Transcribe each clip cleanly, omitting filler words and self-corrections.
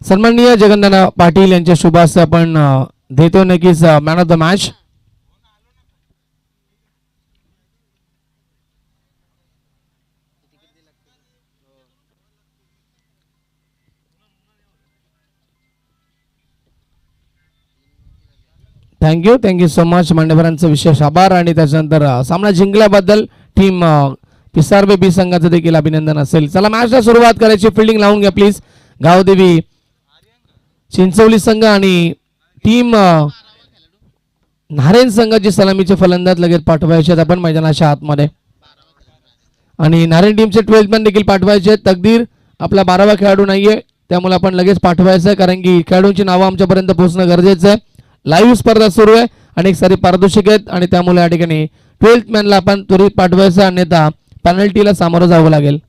सन्माननीय जगन्नाथ पाटील यांच्या शुभ हस्ते आपण देतो नक्कीच man of the match. Thank you so much. मान्यवरांचं विशेष आभार आणि त्याच्यानंतर सामना जिंकल्याबद्दल टीम पिसारबे बी संघाचं देखील अभिनंदन असेल. चला मॅचला सुरुवात करायची. फिल्डिंग लावून घ्या प्लीज. गावदेवी चिंचवली संघ आणि टीम नारायण संघाची सलामीचे फलंदाज लगेच पाठवायचे आहेत आपण मैदानाच्या आतमध्ये आणि नारायण टीमचे 12th मॅन देखील पाठवायचे आहेत. तकदीर आपला 12वा खेळाडू नाहीये त्यामुळे आपण लगेच पाठवायचं आहे कारण की खेळाडूंची नावं आमच्यापर्यंत पोहोचणं गरजेचं आहे. लाईव्ह स्पर्धा सुरू आहे अनेक सारी पारदर्शक आहेत आणि त्यामुळे या ठिकाणी 12th मॅनला आपण त्वरित पाठवायचं अन्यथा पेनल्टीला सामोरं जावं लागेल.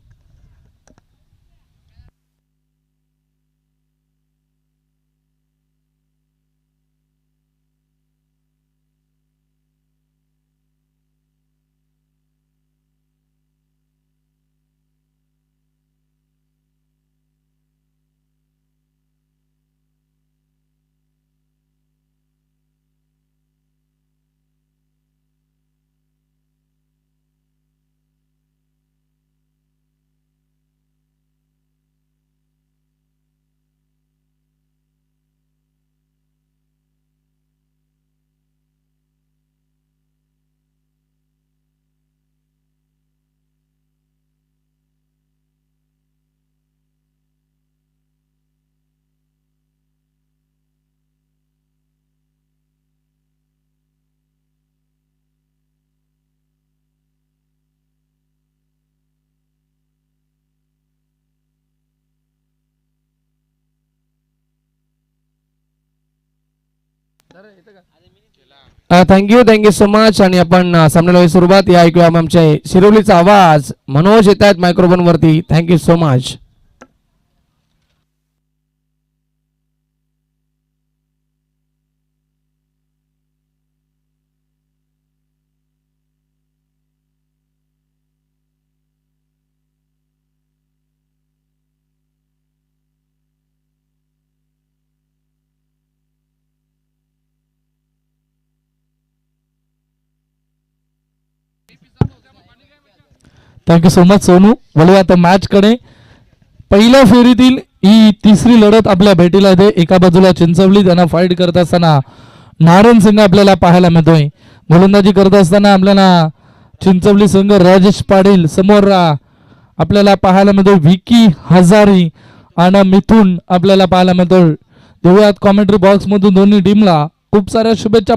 Thank you so much. आणि आपण सामन्याला सुरुवात या ऐकूया आमच्या शिरोलीचा आवाज मनोज येत आहेत मायक्रोफोन वरती. Thank you so much. Thank you so much Sonu. बोलूया आता मॅच कडे. पहिल्या फेरीतील ही तिसरी लढत आपल्या भेटीला येते. एका बाजूला चिंचवली त्यांना फाईट करत असताना नारायण संघ आपल्याला पाहायला मिळतोय. गोलंदाजी करत असताना आपल्याला चिंचवली संघ राजेश पाटील समोर आपल्याला पाहायला मिळतोय. विकी हजारी आणि मिथून आपल्याला पाहायला मिळतोय. देऊयात कॉमेंट्री बॉक्स मधून दोन्ही टीमला खूप साऱ्या शुभेच्छा.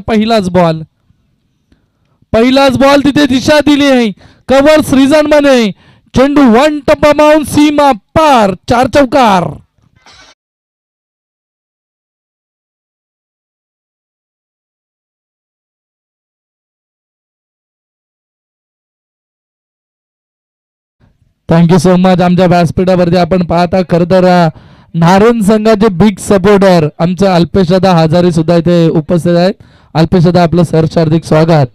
पहिलाच बॉल तिथे दिशा दिली आहे. कव्हर श्रीजन मध्ये चेंडू वन टप्पा माऊन सीमा पार. 4 चौकार. Thank you so much. आमच्या व्यासपीठावरती आपण पाहता खरं तर नारायण संघाचे बिग सपोर्टर आमचे अल्पेशदा हजारी सुद्धा इथे उपस्थित आहेत. अल्पेशदा आपलं सहर्ष हार्दिक स्वागत.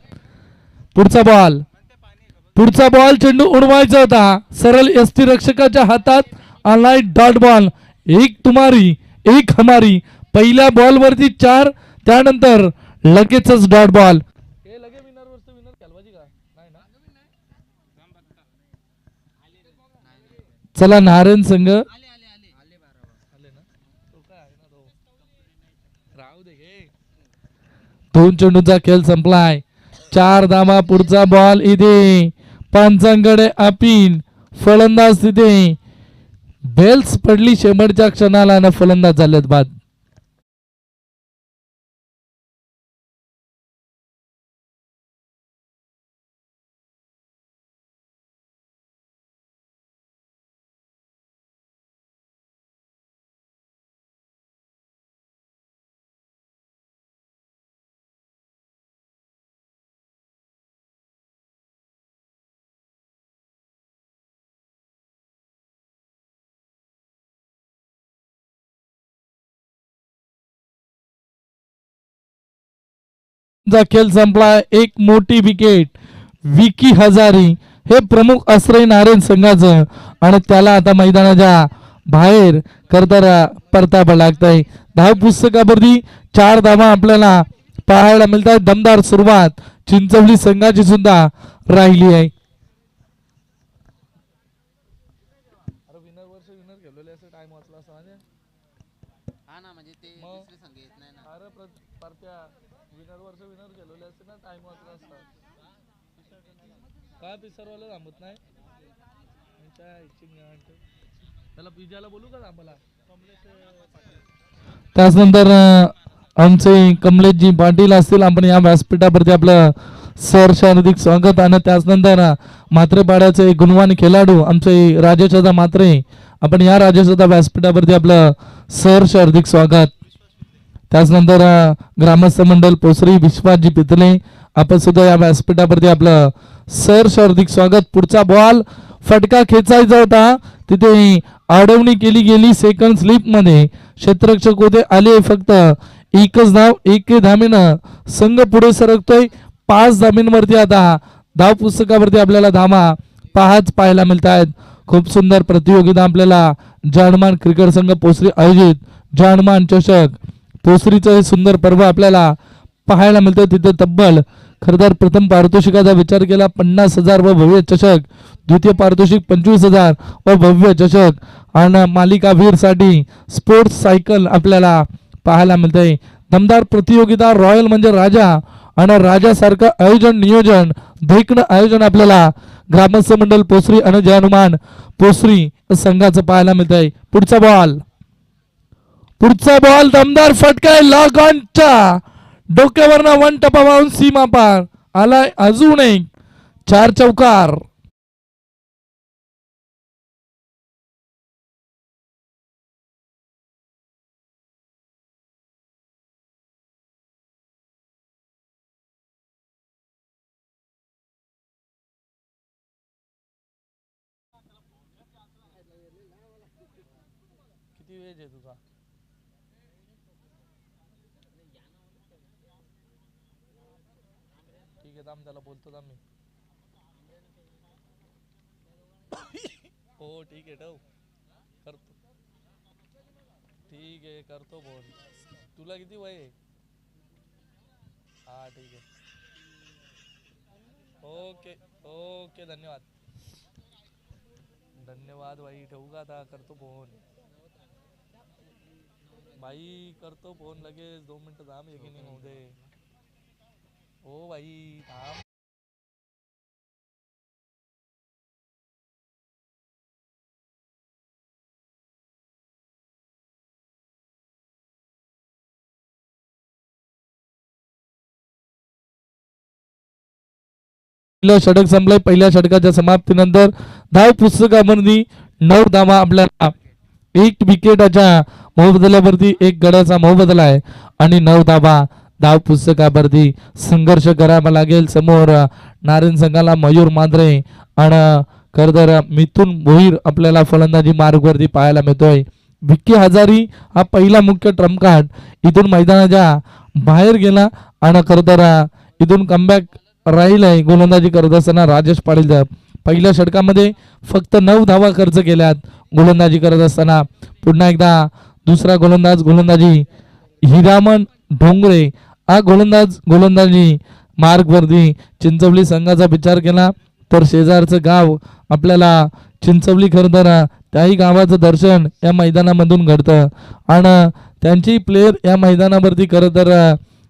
पुढचा बॉल चेंडू उडवायचा होता. सरळ यष्टी रक्षकाच्या हातात आलाय डॉट बॉल. एक तुम्हारी एक हमारी. पहिल्या बॉल वरती 4 त्यानंतर लगेचच डॉट बॉल. चला नारायण संघ दोन चेंडूचा खेळ संपलाय. 4 धावा. पुढचा बॉल इथे पंचांकडे अपील. फलंदाज तिथे बेल्स पडली शेवटच्या क्षणाला आणि फलंदाज झालेत बाद. खेळ संपला. एक मोठी विकेट विकी हजारी हे प्रमुख आश्रय नारायण संघाचं आणि त्याला आता मैदानाच्या बाहेर करता परतावा लागतंय. धाव पुस्तकावरती 4 धावा आपल्याला पाहायला मिळतात. दमदार सुरुवात चिंचवली संघाची सुद्धा राहिली आहे. हा ना, म्हणजे ते दुसरे संघ येत नाही ना. काय पिसरवाला थांबत नाही त्याला पिजाला बोलू का आम्हाला. त्याचनंतर आमचे कमलेशजी पाटील असतील. आपण या व्यासपीठावरती आपलं सहर्ष हार्दिक स्वागत. आणि त्याचनंतर मात्रेपाड्याचे गुणवान खेळाडू आमचे राजेशदा मात्रे, आपण या राजेशदा व्यासपीठावरती आपलं सहर्ष हार्दिक स्वागत. त्याचनंतर ग्रामस्थ मंडळ पोसरी विश्वासजी पितले, आपण सुद्धा या व्यासपीठावरती आपलं सहर्ष हार्दिक स्वागत. पुढचा बॉल फटका खेचायचा होता, तिथे अडवणी केली गेली. सेकंड स्लिप मध्ये क्षेत्ररक्षक होते आले फक्त एकच धाव. 1 धावेनं संघ पुढे सरकतोय. 5 धावांवरती आता धाव पुस्तकावरती आपल्याला धावा पाहायला मिळत आहेत. खूप सुंदर प्रतियोगिता आपल्याला जानमान क्रिकेट संघ पोसरी आयोजित जानमान चषक पोसरीचं हे सुंदर पर्व आपल्याला पाहायला मिळतं. तिथे तब्बल खरं तर प्रथम पारितोषिकाचा विचार केला 50,000 व भव्य चषक, द्वितीय पारितोषिक 25,000 व भव्य चषक आणि मालिकावीर साठी स्पोर्ट्स सायकल आपल्याला पाहायला मिळते. दमदार प्रतियोगिता, रॉयल म्हणजे राजा आणि राजासारखं आयोजन नियोजन देखणं आयोजन आपल्याला ग्रामस्थ मंडळ पोसरी आणि जय हनुमान पोसरी संघाचं पाहायला मिळत आहे. पुढचा बॉल दमदार फटकाय लॉगॉनच्या डोक्यावरनं 1 टप्पा वाहून सीमा पार आलाय. अजून एक 4 चौकार. किती वेळ आहे तुझा? ठीक आहे, थांब त्याला बोलतो मी. हो ठीक आहे, ठेव करतो. ठीक आहे, करतो फोन. तुला किती वय आहे? हा ठीक आहे. ओके ओके, धन्यवाद धन्यवाद भाई. ठेवू का आता? करतो फोन भाई, करतो फोन लगेच. 2 मिनिटं थांब, एक इनिंग होऊ दे. हो भाई थांब. पहिलं षटक संपलंय. पहिल्या षटकाच्या समाप्तीनंतर धाव पुस्तकामध्ये 9 धावा आपल्याला 1 विकेटाच्या मोबदल्यावरती 1 गड्याचा मोबदला आहे आणि 9 धावा धाव पुस्तकावरती संघर्ष करावा लागेल. समोर नारायण संघाला मयूर मांद्रे आणि खरतर मिथुन भोईर आपल्याला फलंदाजी मार्गवरती पाहायला मिळतोय. विक्की हजारी हा पहिला मुख्य ट्रम्प कार्ड इथून मैदानाच्या बाहेर गेला आणि खरतर इथून कमबॅक राहिलाय. गोलंदाजी करत असताना राजेश पाटील पहिल्या षटकामध्ये फक्त 9 धावा खर्च केल्यात गोलंदाजी करत असताना. पुन्हा एकदा दुसरा गोलंदाजी हिरामन ढोंगरे हा गोलंदाजी मार्गवरती चिंचवली संघाचा विचार केला तर शेजारचं गाव आपल्याला चिंचवली खरं तर त्याही गावाचं दर्शन या मैदानामधून घडतं आणि त्यांची प्लेयर या मैदानावरती खरं तर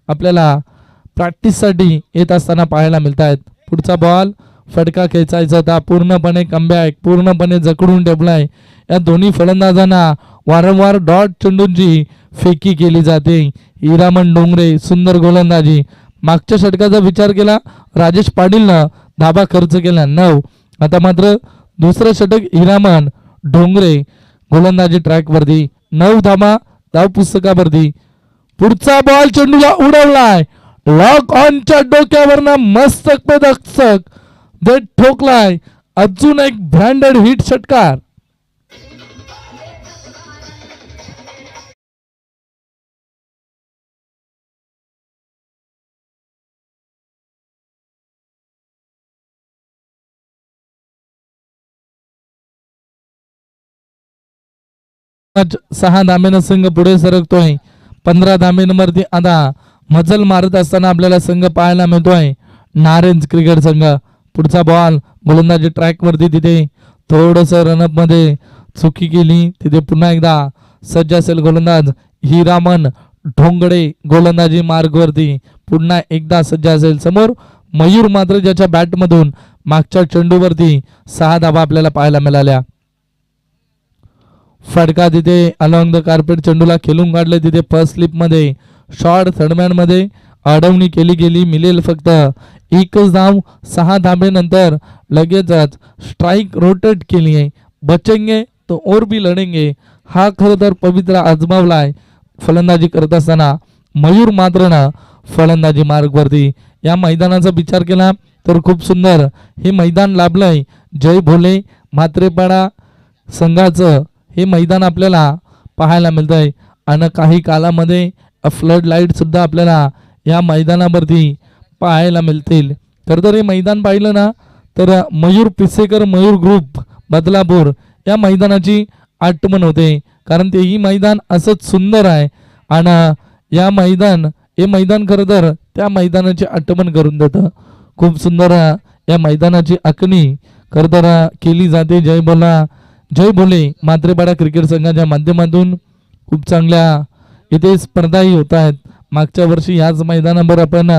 आपल्याला प्रॅक्टिससाठी येत असताना पाहायला मिळत आहेत. पुढचा बॉल फटका खेचायचा होता, पूर्णपणे कमबॅक पूर्णपणे जखडून ठेवलाय. या दोन्ही फलंदाजांना वारंवार डॉट चेंडूंची फेकी केली जाते. हिरामन डोंगरे सुंदर गोलंदाजी. मागच्या षटकाचा विचार केला राजेश पाटीलनं धाबा खर्च केला 9. आता मात्र दुसरं षटक हिरामन डोंगरे गोलंदाजी ट्रॅकवरती 9 धाबा धाव पुस्तकावरती. पुढचा बॉल चेंडूला उडवलाय. लॉक ऑनच्या डोक्यावरनं मस्तक पे दस्तक देत ठोकलाय. अजून एक ब्रँडेड हिट षटकार. 6 धाब्यानं संघ पुढे सरकतोय. 15 धाब्यांवरती आता मजल मारत असताना आपल्याला संघ पाहायला मिळतोय नारेंज क्रिकेट संघ. पुढचा बॉल गोलंदाजी ट्रॅक वरती, तिथे थोडस रनअप मध्ये चुकी केली, तिथे पुन्हा एकदा सज्ज असेल गोलंदाज हिरामन ढोंगडे. गोलंदाजी मार्ग वरती पुन्हा एकदा सज्ज असेल. समोर मयूर मात्र ज्याच्या बॅटमधून मागच्या चेंडूवरती 6 धाबा आपल्याला पाहायला मिळाल्या. फटका तिथे अलॉंग द कार्पेट चेंडूला खेळून काढले, तिथे फर्स्ट स्लिप मध्ये शॉर्ट थर्डमॅन मध्ये अडवणी केली गेली. मिळेल फक्त एकच धाव. 6 धाब्यानंतर लगेचच स्ट्राईक रोटेट केली आहे. बचेंगे तो और भी लढेंगे हा खरं तर पवित्र आजमावलाय फलंदाजी करत असताना. मयूर मात्र ना फलंदाजी मार्गवरती. या मैदानाचा विचार केला तर खूप सुंदर हे मैदान लाभलंय. जय भोले म्हात्रेपाडा संघाचं हे मैदान आपल्याला पाहायला मिळतंय आणि काही कालामध्ये फ्लड लाईट सुद्धा आपल्याला या मैदानावरती पाहायला मिळतील. खरं तर हे मैदान पाहिलं ना तर मयूर पिसेकर मयूर ग्रुप बदलापूर या मैदानाची आठवण होते, कारण तेही मैदान असंच सुंदर आहे आणि या हे मैदान खरं तर त्या मैदानाची आठवण करून देतं. खूप सुंदर या मैदानाची आखणी खरं तर केली जाते. जय भोले म्हात्रेपाडा क्रिकेट संघाच्या माध्यमातून खूप चांगल्या इथे स्पर्धाही होत आहेत. मागच्या वर्षी याच मैदानावर आपण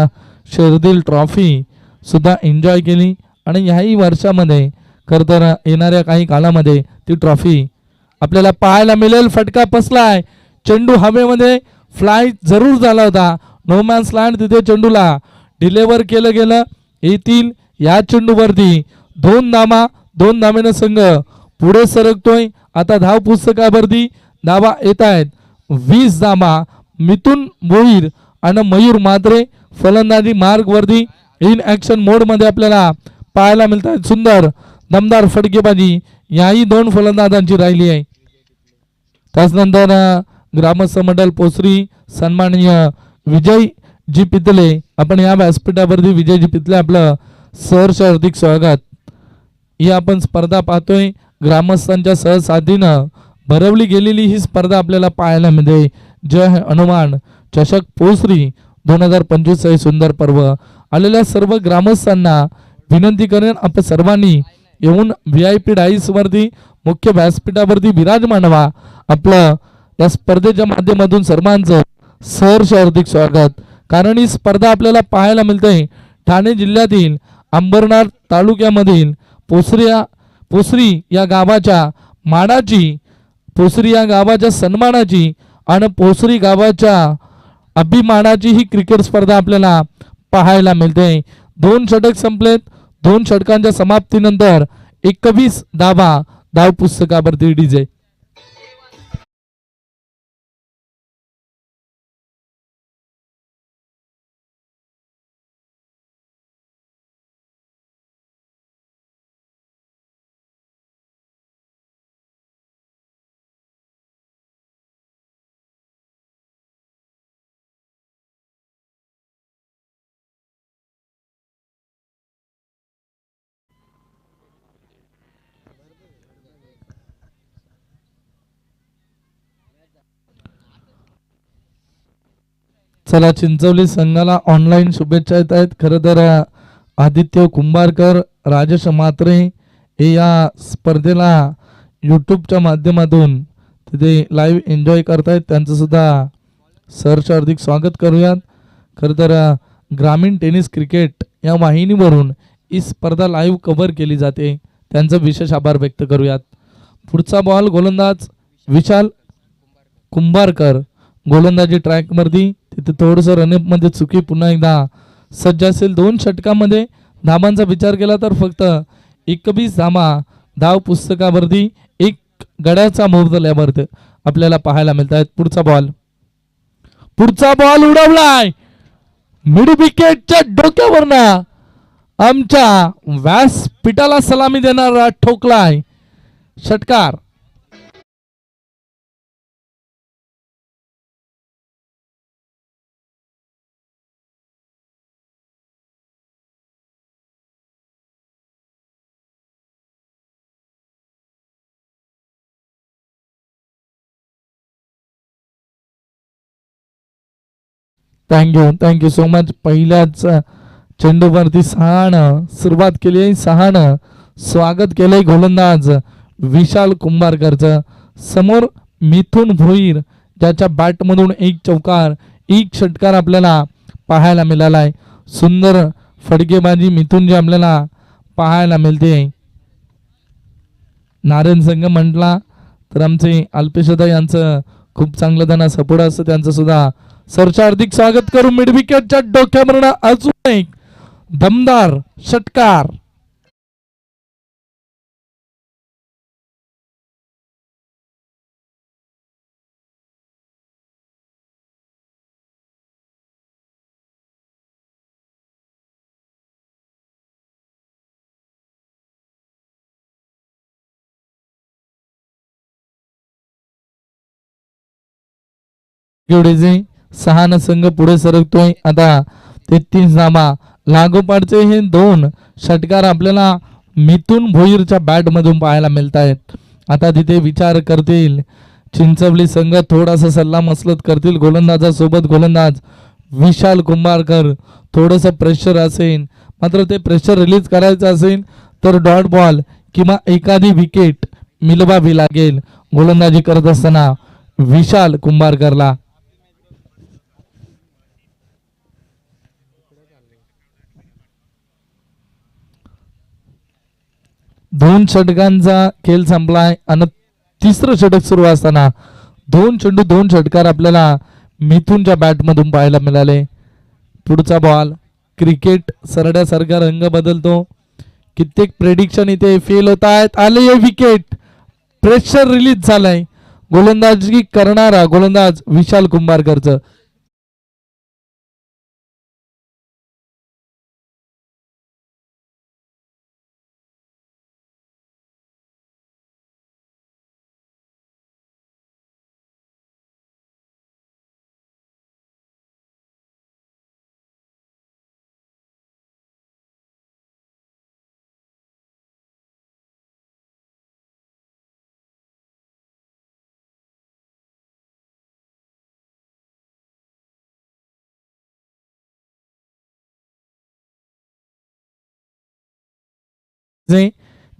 शेरदिल ट्रॉफी सुद्धा एन्जॉय केली आणि याही वर्षामध्ये खरं तर येणाऱ्या काही काळामध्ये ती ट्रॉफी आपल्याला पाहायला मिळेल. फटका पसलाय, चेंडू हवेमध्ये फ्लाय जरूर झाला होता. नो मॅन्स लँड, तिथे चेंडूला डिलेवर केलं गेलं. येथील या चेंडूवरती 2 धाब्यानं संघ पुढे सरकतोय. आता धाव पुस्तकावरती धावा येत आहेत 20 धाबा. मिथुन भोईर आणि मयूर मात्रे फलंदाजी मार्ग वरती इन ऍक्शन मोड मध्ये आपल्याला पाहायला मिळत आहेत. सुंदर दमदार फटकेबाजी याही 2 फलंदाजांची राहिली आहे. त्याचनंतर ग्रामस्थ मंडळ पोसरी सन्माननीय विजयजी पितले, आपण या व्यासपीठावरती विजयजी पितले आपलं सहर्ष हार्दिक स्वागत. ही आपण स्पर्धा पाहतोय ग्रामस्थांच्या सहसाथीनं भरवली गेलेली ही स्पर्धा आपल्याला पाहायला मिळते. जय हनुमान चषक पोसरी 2025 हे सुंदर पर्व. आलेल्या सर्व ग्रामस्थांना विनंती करेन आपण सर्वांनी येऊन VIP डाईस वरती मुख्य व्यासपीठावरती विराजमान व्हा. आपलं या स्पर्धेच्या माध्यमातून सर्वांचं सहर्ष हार्दिक स्वागत. कारण ही स्पर्धा आपल्याला पाहायला मिळते ठाणे जिल्ह्यातील अंबरनाथ तालुक्यामधील पोसरी या गावाच्या मानाची, पोसरी या गावाच्या सन्मानाची आणि पोसरी गावाच्या अभिमानाची ही क्रिकेट स्पर्धा आपल्याला पाहायला मिळते. 2 षटक संपलेत. 2 षटकांच्या समाप्तीनंतर 21 धावा धाव पुस्तकावरती डीजे. चला चिंचवली संघाला ऑनलाईन शुभेच्छा येत आहेत. खरं तर आदित्य कुंभारकर, राजेश म्हात्रे हे या स्पर्धेला यूट्यूबच्या माध्यमातून तिथे लाईव्ह एन्जॉय करतायत. त्यांचं सुद्धा सहर्ष हार्दिक स्वागत करूयात. खरं तर ग्रामीण टेनिस क्रिकेट या वाहिनीवरून ही स्पर्धा लाईव्ह कव्हर केली जाते. त्यांचं विशेष आभार व्यक्त करूयात. पुढचा बॉल गोलंदाज विशाल कुंभारकर. गोलंदाजी ट्रॅकवरती, तिथे थोडंसं रनअप मध्ये चुकी, पुन्हा एकदा सज्ज असेल. 2 षटकामध्ये धाबांचा विचार केला तर फक्त 21 धाबा धाव पुस्तकावरती 1 गड्याचा मोबदल्यावरती आपल्याला पाहायला मिळत आहेत. पुढचा बॉल उडवलाय मिड विकेटच्या डोक्यावरनं, आमच्या व्यासपीठाला सलामी देणारा ठोकलाय षटकार. Thank you so much. पहिल्याच चेंडूवरती 6 सुरुवात केली आहे. 6 स्वागत केलंय गोलंदाज विशाल कुंभारकरचं. समोर मिथुन भोईर ज्याच्या बॅटमधून एक चौकार एक षटकार आपल्याला पाहायला मिळालाय. सुंदर फटकेबाजी मिथुनची आपल्याला पाहायला मिळते. नारायण संघ म्हटला तर आमचे अल्पेशदा यांचं खूप चांगलं त्यांना सपोर्ट असतं. त्यांचं सुद्धा सरचं हार्दिक स्वागत करू. मिड विकेटच्या डोक्यावरनं अजून एक दमदार षटकार. एवढेचे 6 संघ पुढे सरकतोय. आता 33 धावा लागोपाठचे हे 2 षटकार आपल्याला मिथुन भोईरच्या बॅट मधून पाहायला मिळत आहेत. आता तिथे विचार करतील चिंचवली संघ, थोडासा सल्ला मसलत करतील गोलंदाजासोबत. गोलंदाज विशाल कुंभारकर थोडस प्रेशर असेल, मात्र ते प्रेशर रिलीज करायचं असेल तर डॉट बॉल किंवा एखादी विकेट मिळवावी लागेल गोलंदाजी करत असताना विशाल कुंभारकरला. दोन षटकांचा खेळ संपलाय आणि तिसरं षटक सुरू असताना 2 चेंडू 2 षटकार आपल्याला मिथुनच्या बॅट मधून पाहायला मिळाले. पुढचा बॉल. क्रिकेट सरड्यासारखा रंग बदलतो. कित्येक प्रेडिक्शन इथे फेल होत आहेत. आले विकेट. प्रेशर रिलीज झालाय गोलंदाजी करणारा गोलंदाज विशाल कुंभारकरचं.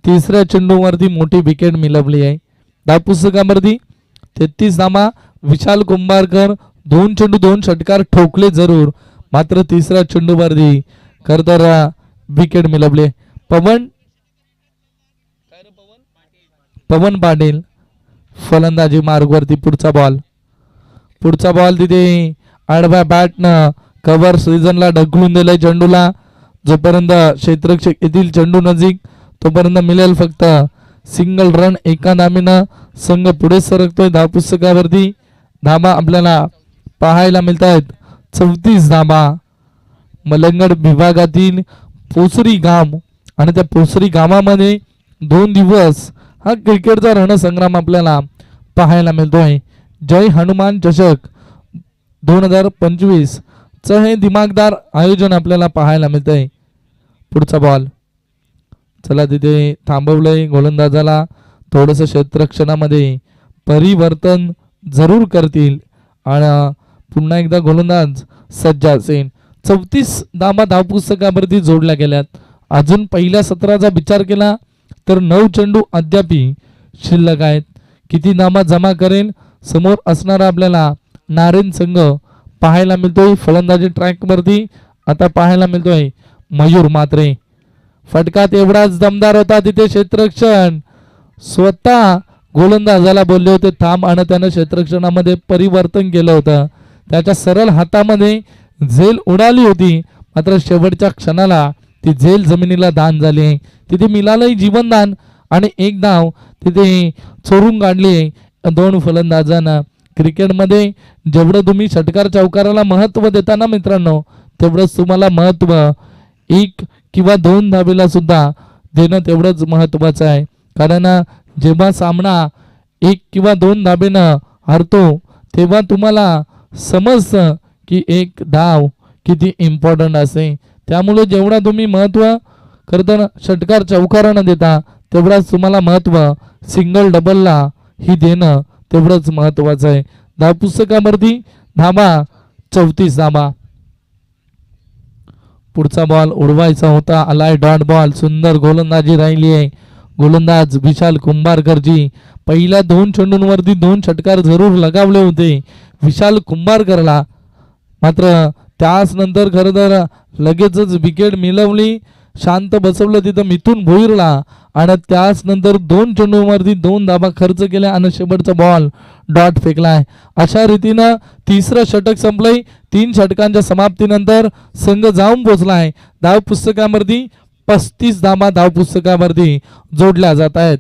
तिसऱ्या चेंडूवरती मोठी विकेट मिळवली आहे. धावपुस्तकावरती 33 धावा. विशाल कुंभारकर 2 चेंडू 2 षटकार ठोकले जरूर, मात्र तिसऱ्या चेंडूवरती खरतर विकेट मिळवले. पवन पाटील फलंदाजी मार्गवरती. पुढचा बॉल तिथे आडव्या बॅटनं कव्हर सीझनला ढकलून दिलाय चेंडूला. जोपर्यंत क्षेत्ररक्षक येथील चेंडू नजीक तोपर्यंत मिळेल फक्त सिंगल रन. एका धावेनं संघ पुढे सरकतोय. धावपुस्तकावरती धावा आपल्याला पाहायला मिळत आहेत 34 धावा. मलंगड विभागातील पोसरी गाव आणि त्या पोसरी गावामध्ये 2 दिवस हा क्रिकेटचा रणसंग्राम आपल्याला पाहायला मिळतोय. जय हनुमान चषक 2025 च हे दिमागदार आयोजन आपल्याला पाहायला मिळतंय. पुढचा बॉल. चला तिथे थांबवलंय. गोलंदाजाला थोडस क्षेत्ररक्षणामध्ये परिवर्तन जरूर करतील आणि पुन्हा एकदा गोलंदाज सज्ज असेल. 34 धावा धावपुस्तकावरती जोडल्या गेल्यात. अजून पहिल्या सत्राचा विचार केला तर 9 चेंडू अद्याप शिल्लक आहेत. किती धावा जमा करेल समोर असणारा आपल्याला नारायण संघ पाहायला मिळतोय. फलंदाजी ट्रॅक वरती आता पाहायला मिळतोय मयूर म्हात्रे. फटकात एवढाच दमदार होता. तिथे क्षेत्ररक्षण स्वतः गोलंदाजाला बोलले होते थांब आणि त्यानं क्षेत्ररक्षणामध्ये परिवर्तन केलं होतं. त्याच्या सरळ हातामध्ये झेल उडाली होती, मात्र शेवटच्या क्षणाला ती झेल जमिनीला दान झाली. तिथे मिळालंही जीवनदान आणि एक धाव तिथे चोरून काढली 2 फलंदाजांना. क्रिकेटमध्ये जेवढं तुम्ही षटकार चौकाराला महत्व देता ना मित्रांनो, तेवढंच तुम्हाला महत्व 1 किंवा 2 धावेला सुद्धा देणं तेवढंच महत्वाचं आहे. कारण जेव्हा सामना 1 किंवा 2 धावेनं हरतो तेव्हा तुम्हाला समजतं की 1 धाव किती इम्पॉर्टंट असते. त्यामुळे जेवढा तुम्ही महत्व करताना षटकार चौकारांना देता तेवढाच तुम्हाला महत्व सिंगल डबलला ही देणं तेवढंच महत्वाचं आहे. धावपुस्तकावरती धावा 34 धावा. पुढचा बॉल उडवायचा होता, आलाय डॉट बॉल. सुंदर गोलंदाजी राहिली आहे गोलंदाज विशाल कुंभारकरजी. पहिल्या 2 चेंडूंवरती 2 षटकार जरूर लगावले होते विशाल कुंभारकरला, मात्र त्याच नंतर खरं तर लगेचच विकेट मिळवली. शांत बसवलं तिथं मिथून भोईरला आणि त्याच नंतर 2 चेंडूवरती 2 धाबा खर्च केल्या आणि शेवटचा बॉल डॉट फेकलाय. अशा रीतीनं तिसरं षटक संपलंय. 3 षटकांच्या समाप्तीनंतर संघ जाऊन पोचलाय धाव पुस्तकावरती. 35 धाबा धाव पुस्तकावरती जोडल्या जात आहेत.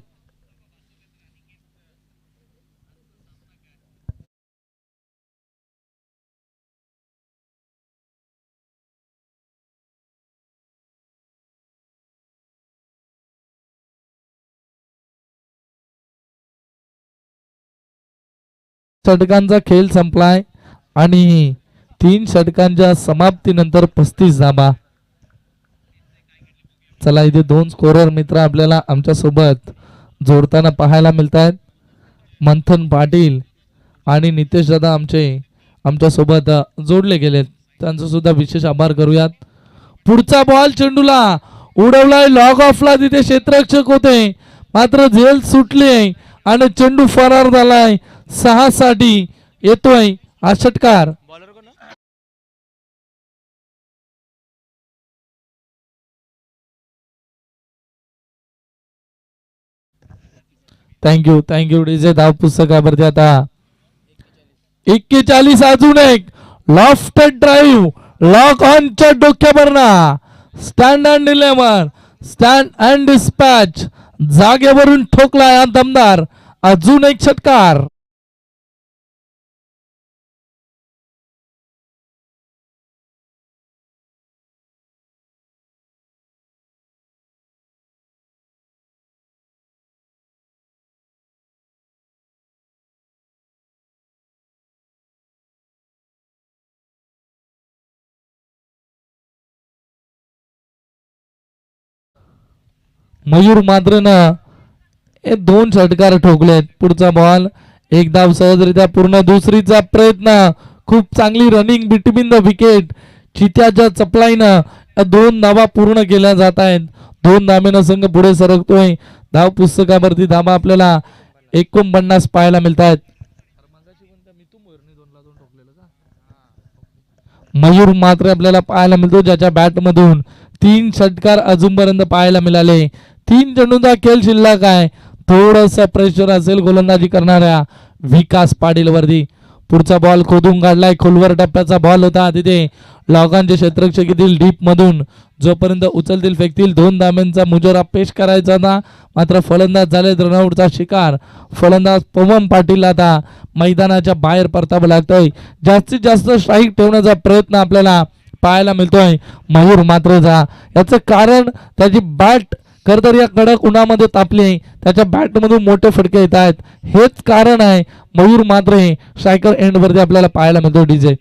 षटकांचा खेळ संपलाय आणि 3 षटकांच्या समाप्तीनंतर 35 धाबा. चला इथे 2 स्कोरर मित्र आपल्याला आमच्या सोबत जोडताना पाहायला मिळत आहेत. मंथन पाटील आणि नितेश दादा आमच्या सोबत जोडले गेलेत, त्यांचा सुद्धा विशेष आभार करूयात. पुढचा बॉल चेंडूला उडवलाय लॉग ऑफला, तिथे क्षेत्ररक्षक होते मात्र झेल सुटली आणि चेंडू फरार झालाय. 6 साठी येतोय हा षटकार. Thank you DJ. धाव पुस्तकावरती आता 41. अजून एक लॉफ्टेड ड्राईव्ह लॉक ऑनच्या डोक्यावरना stand and deliver stand and dispatch जागेवरून ठोकलाय हा दमदार. अजून एक षटकार. मयूर मात्रनं हे 2 षटकार ठोकलेत. पुढचा बॉल एक धाव सहजरित्या पूर्ण. दुसरीचा प्रयत्न, खूप चांगली रनिंग बिटवीन द विकेट. चित्याच्या चपलाईनं 2 धावा पूर्ण केल्या जात आहेत. 2 धावेनं संघ पुढे सरकतोय. धाव पुस्तकावरती धावा आपल्याला 49 पाहायला मिळत आहेत. मयूर मात्र आपल्याला पाहायला मिळतो ज्याच्या बॅटमधून 3 षटकार अजूनपर्यंत पाहायला मिळाले. 3 चेंडूंचा खेळ शिल्लक आहे. थोडस प्रेशर असेल गोलंदाजी करणाऱ्या विकास पाटील वरती. पुढचा बॉल खोदून काढलाय, खोलवर टप्प्याचा बॉल होता. तिथे लॉगांचे क्षेत्ररक्षक येथील डीप मधून जोपर्यंत उचलतील फेकतील 2 धाब्यांचा मुजरा पेश करायचा होता, मात्र फलंदाज झाले रनआउटचा शिकार. फलंदाज पवन पाटील आता मैदानाच्या बाहेर परतावं लागतंय. जास्तीत जास्त स्ट्राईक ठेवण्याचा प्रयत्न आपल्याला पाहायला मिळतोय मयूर मात्रेचा. याचं कारण त्याची बॅट खर तर या कडक उन्हामध्ये तापली, त्याच्या बॅटमधून मोठे फटके येत आहेत, हेच कारण आहे. मयूर मात्रे स्ट्रायकर एंड वरती आपल्याला पाहायला मिळतो डीजे.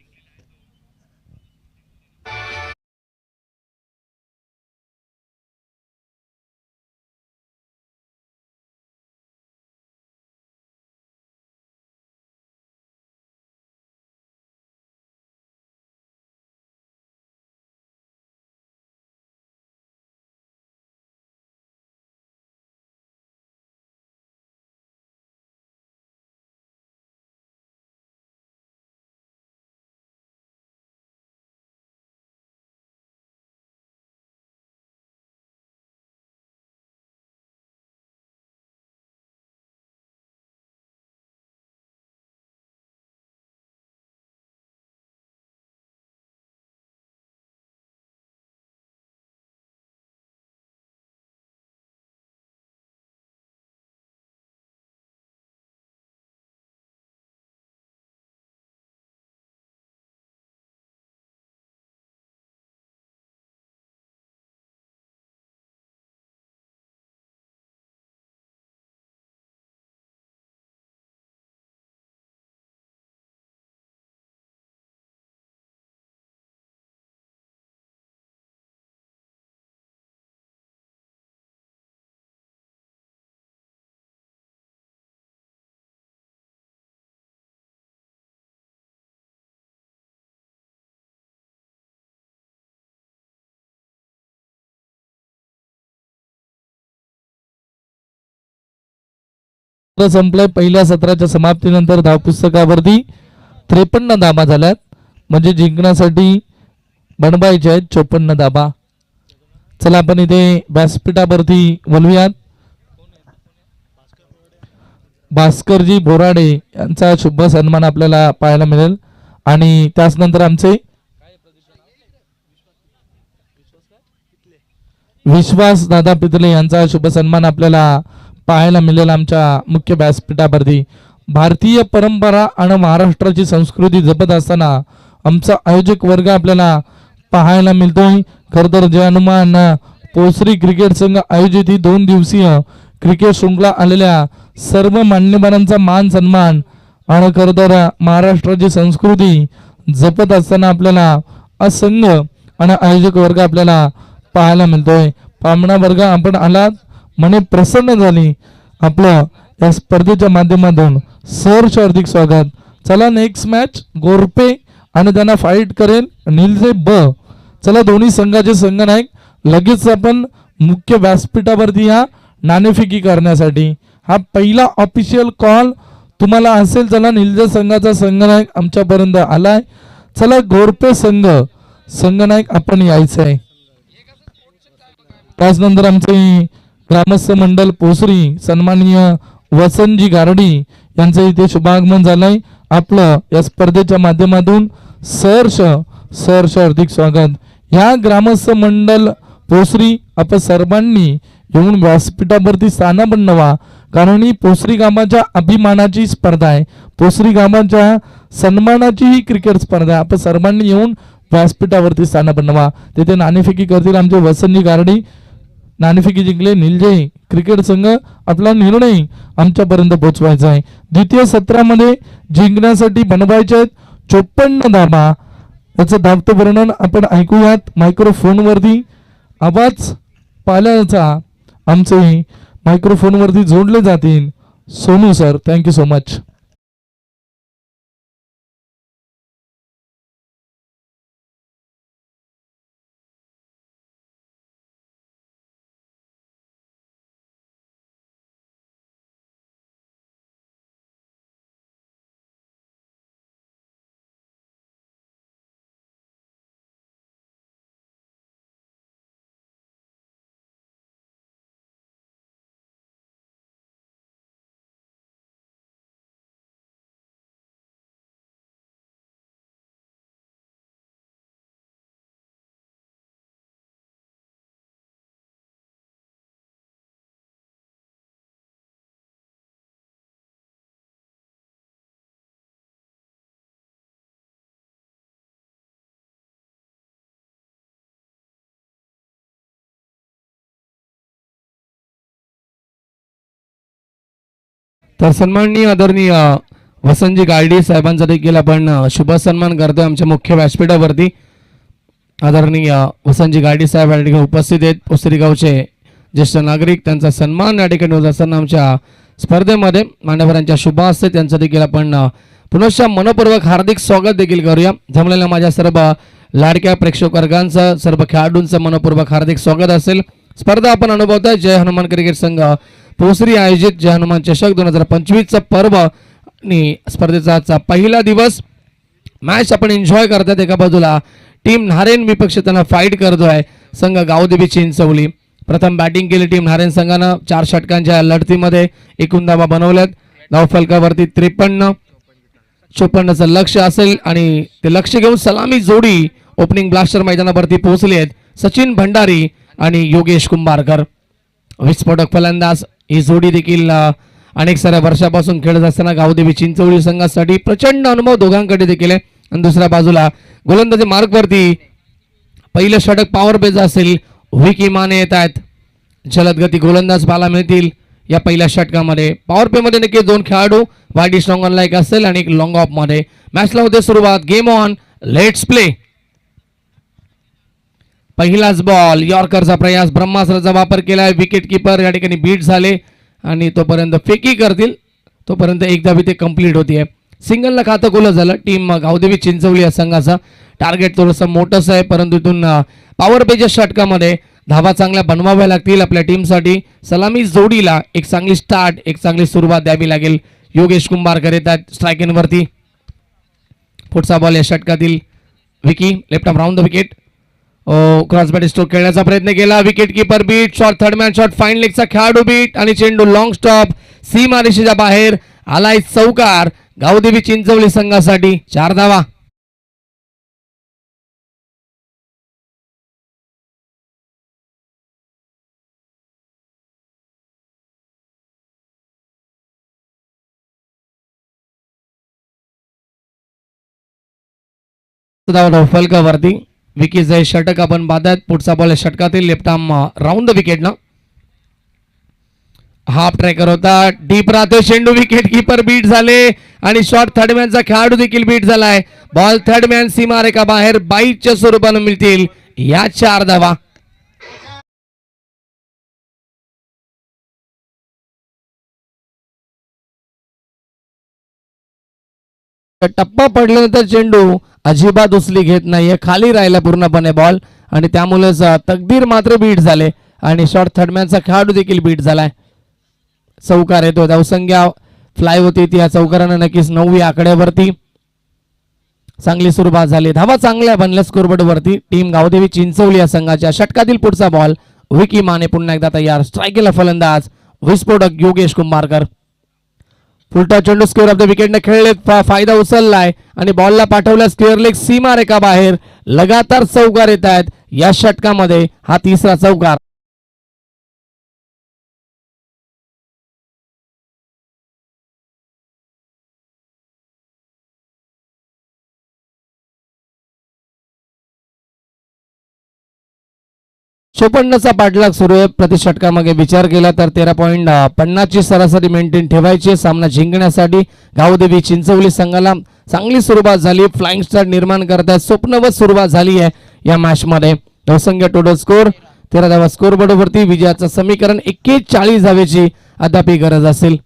संपलंय. पहिल्या सत्राच्या समाप्तीनंतर धावपुस्तकावरती 53 धाबा झाल्यात, म्हणजे जिंकण्यासाठी बनवायचे आहेत 54 धाबा. चला आपण इथे व्यासपीठावरती बोलूयात. भास्करजी बोराडे यांचा शुभ सन्मान आपल्याला पाहायला मिळेल आणि त्याचनंतर आमचे विश्वास दादा पितले यांचा शुभ सन्मान आपल्याला पाहायला मिळेल आमच्या मुख्य व्यासपीठावरती. भारतीय परंपरा आणि महाराष्ट्राची संस्कृती जपत असताना आमचा आयोजक वर्ग आपल्याला पाहायला मिळतोय. खरं तर जय हनुमान पोसरी क्रिकेट संघ आयोजित ही 2 दिवसीय क्रिकेट शृंखला आलेल्या सर्व मान्यवरांचा मान सन्मान आणि खरं तर महाराष्ट्राची संस्कृती जपत असताना आपल्याला असंघ आणि आयोजक वर्ग आपल्याला पाहायला मिळतोय. पाहुणा वर्ग आपण आलात, मने प्रसन्न झाली. आपलं या स्पर्धेच्या माध्यमातून सहर्ष हार्दिक स्वागत. चला नेक्स्ट मॅच गोरपे आणि त्यांना फाईट करेल निलजे ब. चला दोन्ही संघाचे संघनायक लगेच आपण मुख्य व्यासपीठावरती या नाणेफेकी करण्यासाठी. हा पहिला ऑफिशियल कॉल तुम्हाला असेल. चला निलजे संघाचा संघनायक आमच्यापर्यंत आलाय. चला गोरपे संघनायक आपण यायचं आहे. त्याचनंतर आमचे ग्रामस्थ मंडळ पोसरी सन्माननीय वसंतजी गारडी यांचं इथे शुभागमन झालंय. आपलं या स्पर्धेच्या माध्यमातून सहर्ष हार्दिक स्वागत. या ग्रामस्थ मंडळ पोसरी आपण सर्वांनी येऊन व्यासपीठावरती स्थानापन्न व्हा, कारण ही पोसरी गावाच्या अभिमानाची स्पर्धा आहे, पोसरी गावाच्या सन्मानाची ही क्रिकेट स्पर्धा आहे. आपण सर्वांनी येऊन व्यासपीठावरती स्थानापन्न व्हा. तिथे नाणेफेकी करतील आमचे वसंतजी गारडी. नाणेफेकी जिंकले निलजे क्रिकेट संघ. आपला निर्णय आमच्यापर्यंत पोहोचवायचा आहे. द्वितीय सत्रामध्ये जिंकण्यासाठी बनवायचे आहेत 54 धाबा. याचं धावतं वर्णन आपण ऐकूयात मायक्रोफोनवरती. आवाज पाल्याचा आमचे मायक्रोफोनवरती जोडले जातील. Sonu sir, thank you so much. तर सन्माननीय आदरणीय वसंतजी गारडी साहेबांचा देखील आपण शुभ सन्मान करतोय आमच्या मुख्य व्यासपीठावरती. आदरणीय वसंतजी गारडी साहेब या ठिकाणी उपस्थित आहेत. पोसरी गावचे ज्येष्ठ नागरिक, त्यांचा सन्मान या ठिकाणी होत असताना आमच्या स्पर्धेमध्ये मान्यवरांच्या शुभ हस्ते त्यांचं देखील आपण पुनश्च मनपूर्वक हार्दिक स्वागत देखील करूया. जमलेल्या माझ्या सर्व लाडक्या प्रेक्षक वर्गांचं, सर्व खेळाडूंचं मनपूर्वक हार्दिक स्वागत असेल. स्पर्धा आपण अनुभवताय जय हनुमान क्रिकेट संघ पोसरी आयोजित जय हनुमान चषक 2025चा पर्व आणि स्पर्धेचा आजचा पहिला दिवस. मॅच आपण एन्जॉय करतात. एका बाजूला टीम नारेन विपक्ष त्यांना फाईट करतोय संघ गावदेवी चिंचवली. प्रथम बॅटिंग केली टीम नारेन संघानं. 4 षटकांच्या लढतीमध्ये एकूण धावा बनवल्यात. धावफलकावरती 53-54चं लक्ष असेल आणि ते लक्ष घेऊन सलामी जोडी ओपनिंग ब्लास्टर मैदानावरती पोहोचले आहेत सचिन भंडारी आणि योगेश कुंभारकर. विस्फोटक फलंदाज ही जोडी देखील अनेक साऱ्या वर्षापासून खेळत असताना गावदेवी चिंचवली संघासाठी प्रचंड अनुभव दोघांकडे देखील आहे. आणि दुसऱ्या बाजूला गोलंदाजी मार्गवरती पहिलं षटक पॉवर बेज असेल. विकी माने येत आहेत. जलदगती गोलंदाज पाहायला मिळतील या पहिल्या षटकामध्ये. पॉवर पे मध्ये नक्की 2 खेळाडू, वाईड स्ट्रॉंग ऑन लाईक असेल आणि एक लॉंग ऑफ मध्ये. मॅचला होते सुरुवात. Game on, let's play. पहिलाच बॉल, यॉर्करचा प्रयास, ब्रह्मास्त्राचा वापर केलाय. विकेट किपर या ठिकाणी बीट झाले आणि तोपर्यंत फेकी करतील. तोपर्यंत एकदा ते कंप्लीट होतीये. सिंगलला खातं गोल झालं टीम गावदेवी चिंचवली या संघाचा. टार्गेट थोडंसं मोठंच आहे, परंतु इथून पॉवर पेच्या षटकामध्ये धावा चांगल्या बनवाव्या लागतील आपल्या टीमसाठी. सलामी जोडीला एक चांगली स्टार्ट, एक चांगली सुरुवात द्यावी लागेल. योगेश कुंभारकर येतात स्ट्रायकिंग वरती. पुढचा बॉल या षटकातील Vicky left arm round the wicket. Cross bat stroke खेळण्याचा प्रयत्न केला. Wicket keeper beat, short third man short, fine लेगचा खेळाडू बीट आणि चेंडू लॉंग स्टॉप सीमा रेषेच्या बाहेर आलाय चौकार. गावदेवी चिंचवली संघासाठी 4 धावा. फलकावरती विकीचं षटक आपण बादात. पुढचा बॉल षटकातील left arm round the wicket ना. हाफ ट्रॅकर होता, डीप राहतो चेंडू. विकेट किपर बीट झाले आणि शॉट थर्ड मॅनचा खेळाडू देखील बीट झालाय. बॉल थर्ड मॅन सीमारेखा बाहेर 22च्या स्वरूपाने मिळतील या 4 धावा. टप्पा पडल्यानंतर चेंडू अजिबात उचली घेत नाहीये, खाली राहिला पूर्णपणे बॉल आणि त्यामुळेच तकदीर मात्र बीट झाले आणि शॉट थर्डमॅनचा खेळाडू देखील बीट झालाय. चौकार येतो. धावसंख्या फ्लाय होती ती या चौकारानं नक्कीच 9 आकड्यावरती. चांगली सुरुवात झाली. धावा चांगल्या बनल्या स्कोरबोर्ड वरती. टीम गावदेवी चिंचवली या संघाच्या. षटकातील पुढचा बॉल विकी माने पुन्हा एकदा तयार. स्ट्रायकेला फलंदाज विस्फोटक योगेश कुंभारकर. फुलटा चेंडू स्क्वेअर ऑफ द विकेटने खेळले. फायदा उचललाय आणि बॉलला पाठवला स्क्वेअर लेग सीमा रेखा बाहेर. लगातार चौकार येत आहेत या षटकामध्ये. हा 3रा चौकार. चोपन्नचा पाठलाग सुरू आहे. प्रति षटकामागे विचार केला तर 13.50 ची सरासरी मेंटेन ठेवायची सामना जिंकण्यासाठी. गावदेवी चिंचवली संघाला चांगली सुरुवात झाली. फ्लाइंग स्टार निर्माण करतायत. स्वप्नवत सुरुवात झाली आहे या मॅच मध्ये. धावसंख्या टोटल स्कोर 13 धावा स्कोर बोर्डवरती. विजयाचं समीकरण 41 धावेची अद्यापही गरज असेल.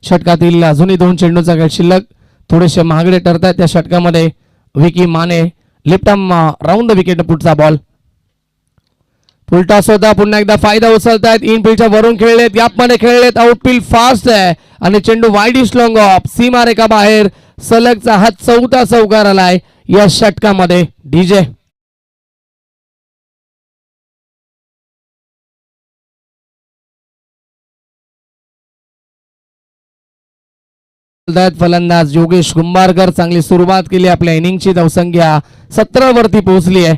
षटकातील अजूनही 2 चेंडूचा खेळ शिल्लक थोडेसे महागडे ठरतात. त्या षटकामध्ये Vicky Mane left arm round the wicket. पुढचा बॉल फुलटॉस होता. पुन्हा एकदा फायदा उचलतायत. इनफिल्डच्या वरून खेळलेत, गॅपमध्ये खेळलेत. आउटफील्ड फास्ट आहे आणि चेंडू वाईडिश लॉंग ऑफ सीमा रेखा बाहेर. सलगचा हा 4था चौकार आलाय या षटकामध्ये. डीजे फलंदाज योगेश कुंभारकर. चांगली सुरुवात केली आपल्या इनिंगची. धावसंख्या 17 वरती पोहोचली आहे.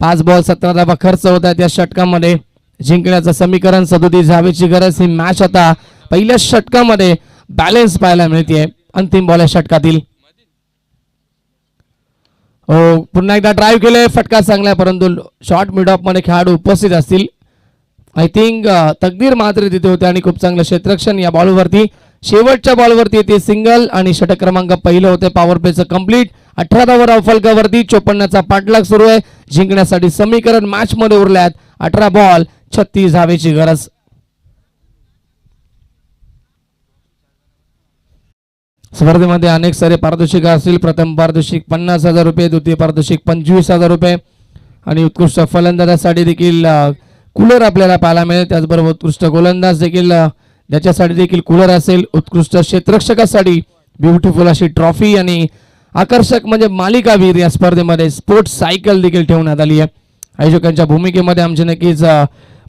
5 बॉल 17 धावा खर्च होत आहेत या षटकामध्ये. जिंकण्याचं समीकरण 37 धावेची गरज. ही मॅच आता पहिल्या षटकामध्ये बॅलन्स पाहायला मिळते. अंतिम बॉल या षटकातील. पुन्हा एकदा ड्राईव्ह केले. फटका चांगला परंतु शॉर्ट मिड ऑफ मध्ये खेळाडू उपस्थित असतील. आय थिंक तकदीर मात्र तिथे होते आणि खूप चांगलं क्षेत्ररक्षण या बॉलवरती. शेवटच्या बॉलवरती येते सिंगल आणि षटक क्रमांक पहिलं होते. Power प्लेचं complete. 18 धावा फलकावरती. 54चा पाठलाग सुरू आहे. जिंकण्यासाठी समीकरण मॅच मध्ये उरल्यात 18 बॉल 36 धावेची गरज. स्पर्धेमध्ये अनेक सारे पारितोषिक असतील. प्रथम पारितोषिक 50,000 रुपये, द्वितीय पारितोषिक 25,000 रुपये आणि उत्कृष्ट फलंदाजासाठी देखील कूलर आपल्याला पाहायला मिळेल. त्याचबरोबर उत्कृष्ट गोलंदाज देखील त्याच्यासाठी देखील कूलर असेल. उत्कृष्ट क्षेत्ररक्षकासाठी ब्युटिफुल अशी ट्रॉफी आणि आकर्षक म्हणजे मालिकावीर या स्पर्धेमध्ये स्पोर्ट्स सायकल देखील ठेवण्यात आली आहे. आयोजकांच्या भूमिकेमध्ये आमचे नक्कीच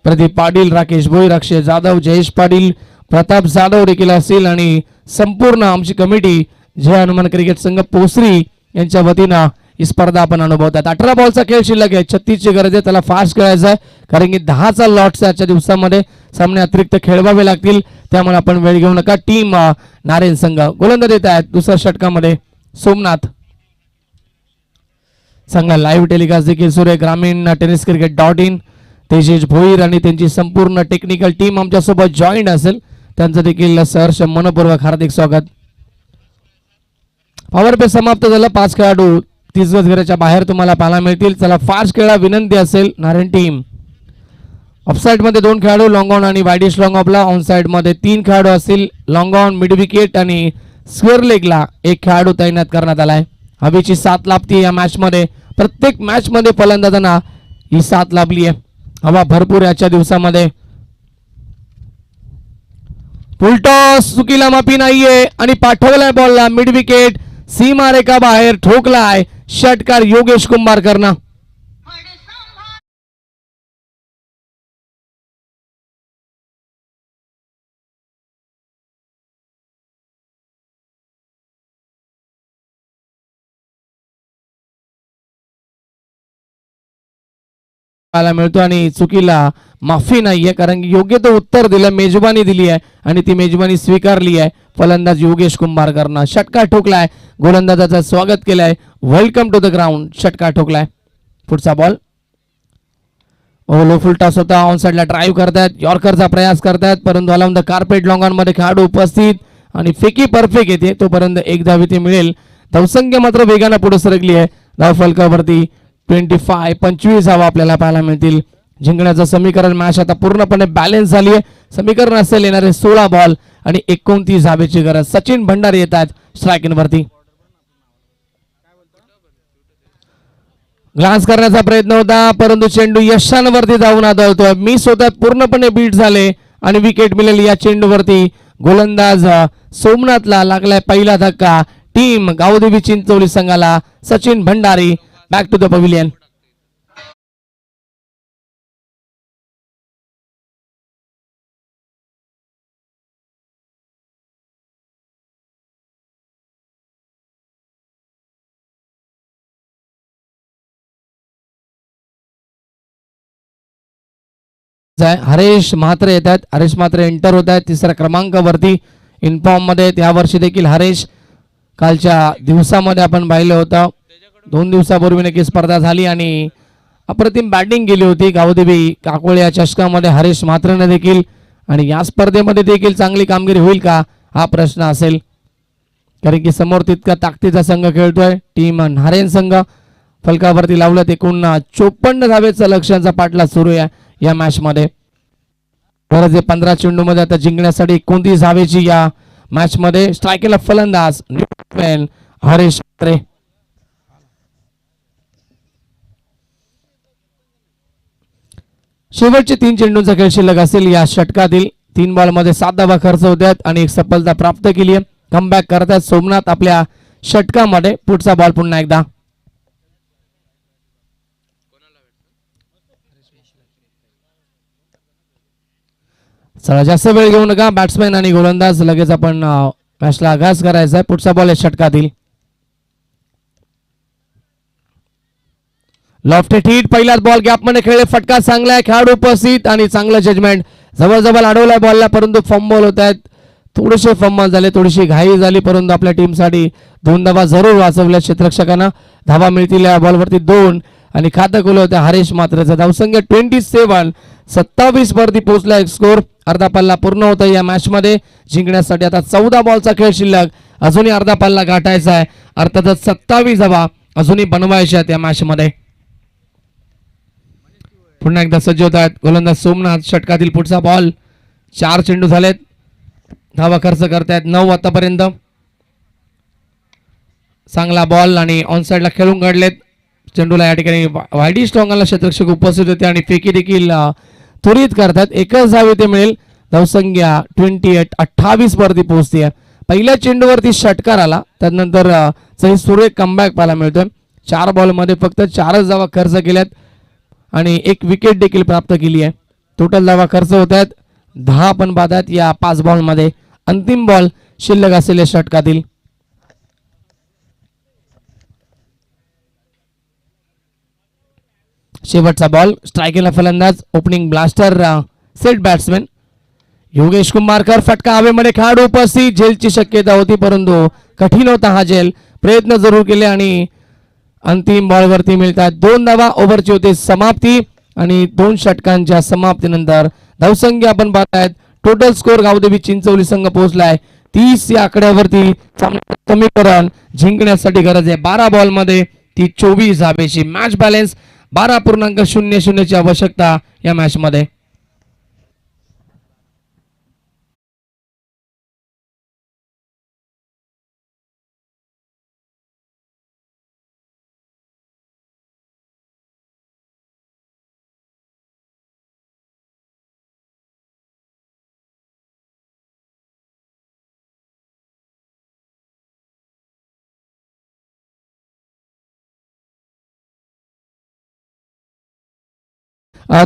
प्रदीप पाटील, राकेश भोईर, अक्षय जाधव, जयेश पाटील, प्रताप जाधव देखील असतील आणि संपूर्ण आमची कमिटी जय हनुमान क्रिकेट संघ पोसरी यांच्या वतीनं ही स्पर्धा आपण अनुभवतात. 18 बॉलचा खेळ शिल्लक आहे. 36ची गरज आहे. त्याला फास्ट खेळायचं आहे कारण की 10चा लॉट्स आजच्या दिवसामध्ये सामने अतिरिक्त खेळवावे लागतील. त्यामुळे आपण वेळ घेऊ नका. टीम नारायण संघ गोलंदाज देत आहेत. दुसऱ्या षटकामध्ये सोमनाथ. संघ लाईव्ह टेलिकास्ट देखील सुरू आहे. ग्रामीण टेनिस क्रिकेट.in. तेजेश भोईर आणि त्यांची संपूर्ण टेक्निकल टीम आमच्यासोबत जॉईंट असेल. त्यांचं देखील सहर्ष मनपूर्वक हार्दिक स्वागत. पॉवर प्ले समाप्त झालं. 5 खेळाडू 30 गज घराच्या बाहेर तुम्हाला पाहायला मिळतील. चला फास्ट खेळा विनंती असेल. नारायण टीम ऑफसाइड मध्ये 2 खेळाडू लॉंग ऑन आणि वाईडिश लॉंग ऑफला. ऑन साइड मध्ये 3 खेळाडू असतील. लॉंग ऑन, मिड विकेट आणि स्क्वेअर लेगला 1 खेळाडू तैनात करण्यात आलाय. हवेची साथ लाभते या मॅच मध्ये. प्रत्येक मॅच मध्ये फलंदाजांना ही साथ लाभली आहे. हवा भरपूर याच्या दिवसामध्ये. फुलटॉस चुकीला माफी नाहीये आणि पाठवलाय बॉलला मिड विकेट, सीमा रेखा बाहेर ठोकलाय षटकार योगेश कुंभारकरना. मिळतो आणि चुकीला माफी नाहीये कारण की योग्य तो उत्तर दिलं, मेजबानी दिली आहे आणि ती मेजबानी स्वीकारली आहे फलंदाज योगेश कुंभारकरनं. षटकार ठोकलाय, गोलंदाजाचं स्वागत केलंय, वेलकम टू द ग्राउंड. षटकार ठोकलाय. पुढचा बॉल लो फुल टॉस होता. ऑन साइडला ड्राईव्ह करतायत, यॉर्करचा प्रयास करतायत परंतु on the carpet long on मध्ये खेळाडू उपस्थित आणि फेकी परफेक्ट येते तोपर्यंत एक धाव इथे मिळेल. धावसंख्या मात्र वेगानं पुढे सरकली आहे. धाव फलकावरती 25 धावा आपल्याला पाहायला मिळतील. जिंकण्याचं समीकरण मॅच आता पूर्णपणे बॅलन्स झाली आहे. समीकरण असेल येणारे 16 बॉल आणि 29 धावेची गरज. सचिन भंडारी येत आहेत स्ट्रायकिंगवरती. ग्लान्स करण्याचा प्रयत्न होता परंतु चेंडू यशांवरती जाऊन आदळतोय. मिस होतात, पूर्णपणे बीट झाले आणि विकेट मिळेल या चेंडूवरती. गोलंदाज सोमनाथला लागलाय पहिला धक्का. टीम गावदेवी चिंचोली संघाला Sachin Bhandari back to the pavilion. Haresh Mhatre येतात. हरेश म्हात्रे एंटर होत आहेत तिसऱ्या क्रमांकावरती इनफॉर्म मध्ये. त्या वर्षी देखील हरेश कालच्या दिवसामध्ये आपण पाहिलं होतं. 2 दिवसापूर्वी नक्की स्पर्धा झाली आणि अप्रतिम बॅटिंग केली होती गावदेवी काकोळे या चषकामध्ये हरेश म्हात्रेने देखील. आणि या स्पर्धेमध्ये देखील चांगली कामगिरी होईल का हा प्रश्न असेल कारण की समोर तितका ताकदीचा संघ खेळतोय. टीम नारायण संघ फलकावरती लावलं. एकूण 54 धावेचा लक्ष्यांचा पाठला सुरू आहे या मॅच मध्ये. गरज आहे 15 चेंडू मध्ये आता जिंकण्यासाठी 29 धावेची या मॅच मध्ये. स्ट्रायकिंगला फलंदाज हरेश म्हात्रे. शेवटचे 3 चेंडूंचा खेळ शिल्लक असेल या षटकातील. 3 बॉल मध्ये 7 धावा खर्च होत्यात आणि एक सफलता प्राप्त केली आहे. कमबॅक करतात सोमनाथ आपल्या षटकामध्ये. पुढचा बॉल पुन्हा एकदा चला जास्त वेळ घेऊ नका. बॅट्समॅन आणि गोलंदाज लगेच आपण मॅचला आगाज करायचा आहे. पुढचा बॉल आहे षटकातील. लॉफ्टेड हिट पहिलाच बॉल गॅप मध्ये खेळले. फटका चांगला आहे, खेळाडू उपस्थित आणि चांगलं जजमेंट. जवळ अडवलाय बॉलला परंतु फंबल होत आहेत. थोडेसे फंबल झाले, थोडीशी घाई झाली परंतु आपल्या टीमसाठी 2 धावा जरूर वाचवल्या क्षेत्ररक्षकांना. धावा मिळतील या बॉलवरती 2 आणि खातं खुलं होतं हरेश म्हात्रेचं. धावसंख्या 27 वरती पोहोचला. एक स्कोर. अर्धा पल्ला पूर्ण होता या मॅच मध्ये. जिंकण्यासाठी आता 14 बॉलचा खेळ शिल्लक. अजूनही अर्धा पल्ला गाठायचा आहे. अर्थातच 27 धावा अजूनही बनवायच्या आहेत या मॅच मध्ये. पुन्हा एकदा सज्ज होत आहेत गोलंदाज सोमनाथ. षटकातील पुढचा बॉल. 4 चेंडू झालेत. धावा खर्च करतायत 9 आतापर्यंत. चांगला बॉल आणि ऑन साइडला खेळून काढलेत. चेंडूला या ठिकाणी वायडी स्ट्रॉंगला क्षेत्ररक्षक उपस्थित होते आणि फेकी देखील त्वरित करतात. एकच धाव इथे मिळेल. धावसंख्या 28 वरती पोहोचते. पहिल्या चेंडूवरती षटकार आला त्यानंतर सुरेख कमबॅक पाहायला मिळतोय. 4 बॉल मध्ये फक्त 4च धावा खर्च केल्यात आणि एक विकेट देखील प्राप्त केली आहे. टोटल धावा खर्च होत आहेत 10 पण बाद आहेत या 5 बॉल मध्ये. अंतिम बॉल शिल्लक असलेल्या षटकातील. शेवटचा बॉल. स्ट्रायकिंगला फलंदाज opening blaster set batsman Yogesh Kumbharkar. फटका हवेमध्ये, खेळाडू उपस्थित. झेलची शक्यता होती परंतु कठीण होता हा झेल. प्रयत्न जरूर केले आणि अंतिम बॉल वरती मिळतात 2 धावा. ओव्हरची होते समाप्ती आणि 2 षटकांच्या समाप्तीनंतर धावसंख्या आपण पाहतायत. टोटल स्कोर गावदेवी चिंचोली संघ पोहोचलाय 30 या आकड्यावरती. समीकरण जिंकण्यासाठी गरज आहे 12 बॉल मध्ये ती 24 धावेची. मॅच बॅलन्स 12.00 ची आवश्यकता या मॅच मध्ये.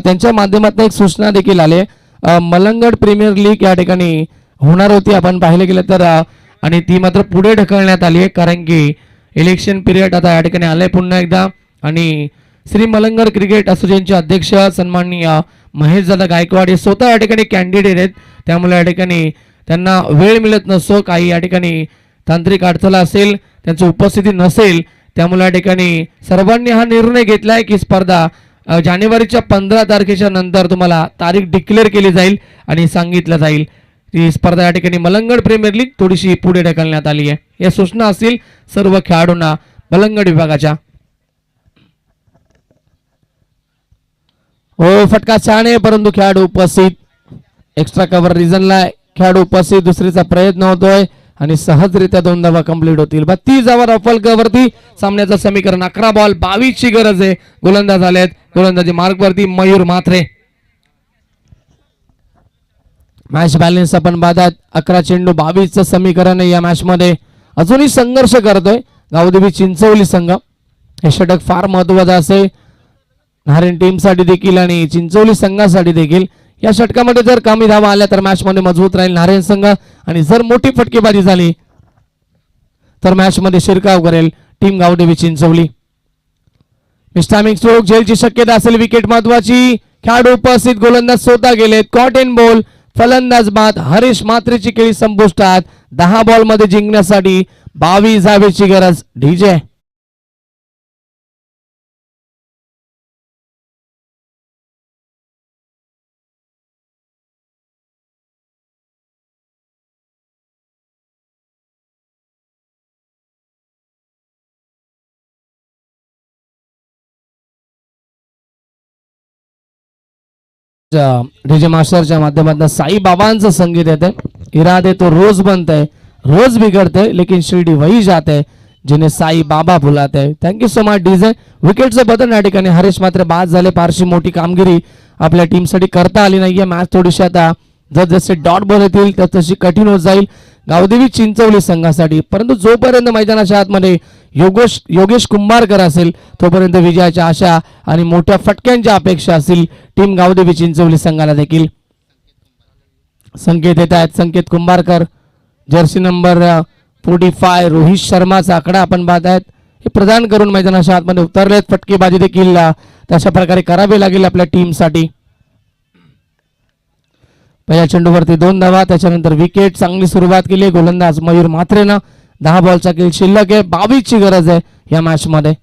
त्यांच्या माध्यमातून एक सूचना देखील आली आहे. मलंगड प्रीमियर लीग या ठिकाणी होणार होती आपण पाहिलं गेलं तर, आणि ती मात्र पुढे ढकलण्यात आली आहे कारण की इलेक्शन पिरियड आता या ठिकाणी आलंय पुन्हा एकदा. आणि श्री मलंगड क्रिकेट असोसिएशनचे अध्यक्ष सन्माननीय महेशदादा गायकवाड हे स्वतः या ठिकाणी कॅन्डिडेट आहेत, त्यामुळे या ठिकाणी त्यांना वेळ मिळत नसतो, काही या ठिकाणी तांत्रिक अडथळा असेल, त्यांची उपस्थिती नसेल, त्यामुळे या ठिकाणी सर्वांनी हा निर्णय घेतलाय की स्पर्धा जानेवारीच्या 15 तारखेच्या नंतर तुम्हाला तारीख डिक्लेअर केली जाईल आणि सांगितलं जाईल. ही स्पर्धा या ठिकाणी मलंगड प्रीमियर लीग थोडीशी पुढे ढकलण्यात आली आहे. या सूचना असतील सर्व खेळाडूंना मलंगड विभागाच्या. हो, फटका छान आहे परंतु खेळाडू उपस्थित, एक्स्ट्रा कव्हर रिझनला खेळाडू उपस्थित, दुसरीचा प्रयत्न होतोय आणि सहजरित्या 2 धावा कंप्लीट होतील. 32 धावा रफलकवरती सामन्याचं समीकरण. 11 बॉल 22 ची गरज आहे. गोलंदाज आलेत, गोलंदाजी मार्गवरती मयूर म्हात्रे. मॅच बॅलन्स आपण पाहतात. 11 चेंडू 22 चं समीकरण आहे या मॅच मध्ये. अजूनही संघर्ष करतोय गावदेवी चिंचवली संघ. हे षटक फार महत्वाचं असे नारायण टीम साठी देखील आणि चिंचवली संघासाठी देखील. या षटकामध्ये जर कमी धावा आल्या तर मॅच मध्ये मजबूत राहील नारायण संघ, आणि जर मोठी फटकेबाजी झाली तर मॅच मध्ये शिरकाव करेल टीम गावदेवी चिंचवली. मिस्टामिक स्ट्रोक झेलची शक्यता असेल. विकेट महत्वाची. खेळाडू उपस्थित, गोलंदाज स्वतः गेलेत. कॉट एंड बॉल, फलंदाज बाद. हरीश म्हात्रेची खेळी संपुष्टात. 10 बॉल मध्ये जिंकण्यासाठी 22 धावेची गरज. डीजे डीजे मास्टरच्या माध्यमातून साई बाबांचं संगीत येते. इरादे तो रोज बनते, रोज बिगड़ते, लेकिन शिर्डी वही जाते जिन्हें साई बाबा बुलाते. Thank you so much DJ. विकेटचं बदल या ठिकाणी हरीश मात्र बाद झाले. फारशी मोठी कामगिरी आपल्या टीमसाठी करता आली नाहीये. मॅच थोडीशी आता जसे डॉट बॉल येतील तशी कठीण होत जाईल गावदेवी चिंचवली संघासाठी. परंतु जोपर्यंत मैदानाच्या आतमध्ये योगेश कुंभारकर असेल तोपर्यंत विजयाच्या आशा आणि मोठ्या फटक्यांच्या अपेक्षा असतील टीम गावदेवी चिंचवली संघाला देखील. संकेत येत आहेत. संकेत कुंभारकर, जर्सी नंबर 45 रोहित शर्माचा आकडा आपण पाहत आहेत. हे प्रदान करून मैदानाच्या आतमध्ये उतरलेत. फटकेबाजी देखील तशा प्रकारे करावी लागेल आपल्या टीमसाठी. पहिल्या चेंडूवरती 2 धावा, त्याच्यानंतर विकेट. चांगली सुरुवात केली गोलंदाज मयूर म्हात्रेनं. 10 बॉलचा खेळ शिल्लक आहे. 22 ची गरज आहे या मॅच मध्ये.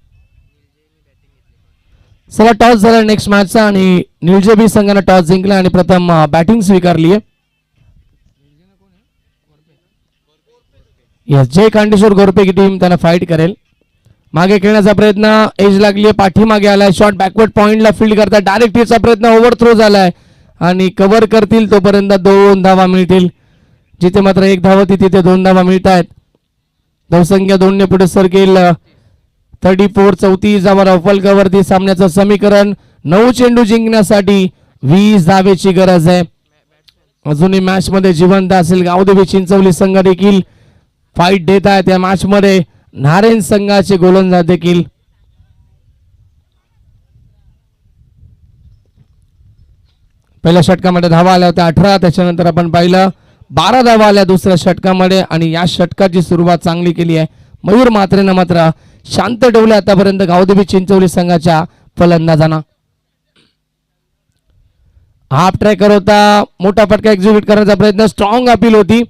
चला, टॉस झाला नेक्स्ट मॅचचा आणि निळजेबी संघाने टॉस जिंकला आणि प्रथम बॅटिंग स्वीकारली आहे. यस, जय कांडेश्वर गोरपे की टीम त्यांना फाईट करेल. मागे खेळण्याचा प्रयत्न, एज लागली, पाठीमागे आलाय. शॉट बॅकवर्ड पॉइंटला फील्ड करतात. डायरेक्ट हिटचा प्रयत्न, ओव्हर थ्रो झालाय आणि कव्हर करतील तोपर्यंत 2 धावा मिळतील. जिथे मात्र 1 धाव होती तिथे 2 धावा मिळत आहेत. धावसंख्या 2 ने पुढे सरकेल. 34 धावा रफलकवरती. सामन्याचं समीकरण 9 चेंडू जिंकण्यासाठी 20 धावेची गरज आहे. अजूनही मॅच मध्ये जिवंत असेल गावदेवी चिंचवली संघ देखील फाईट देत आहेत या मॅच मध्ये. नारायण संघाचे गोलंदाज देखील. पहिल्या षटकामध्ये धावा आल्या होत्या 18, त्याच्यानंतर आपण पाहिलं 12 धावा आल्या दुसऱ्या षटकामध्ये आणि या षटकाची सुरुवात चांगली केली आहे मयूर म्हात्रेनं. मात्र शांत ठेवले आतापर्यंत गावदेवी चिंचवली संघाच्या फलंदाजांना. हाफ ट्रॅकर होता, मोठा फटका एक्झिक्यूट करण्याचा प्रयत्न, स्ट्रॉंग अपील होती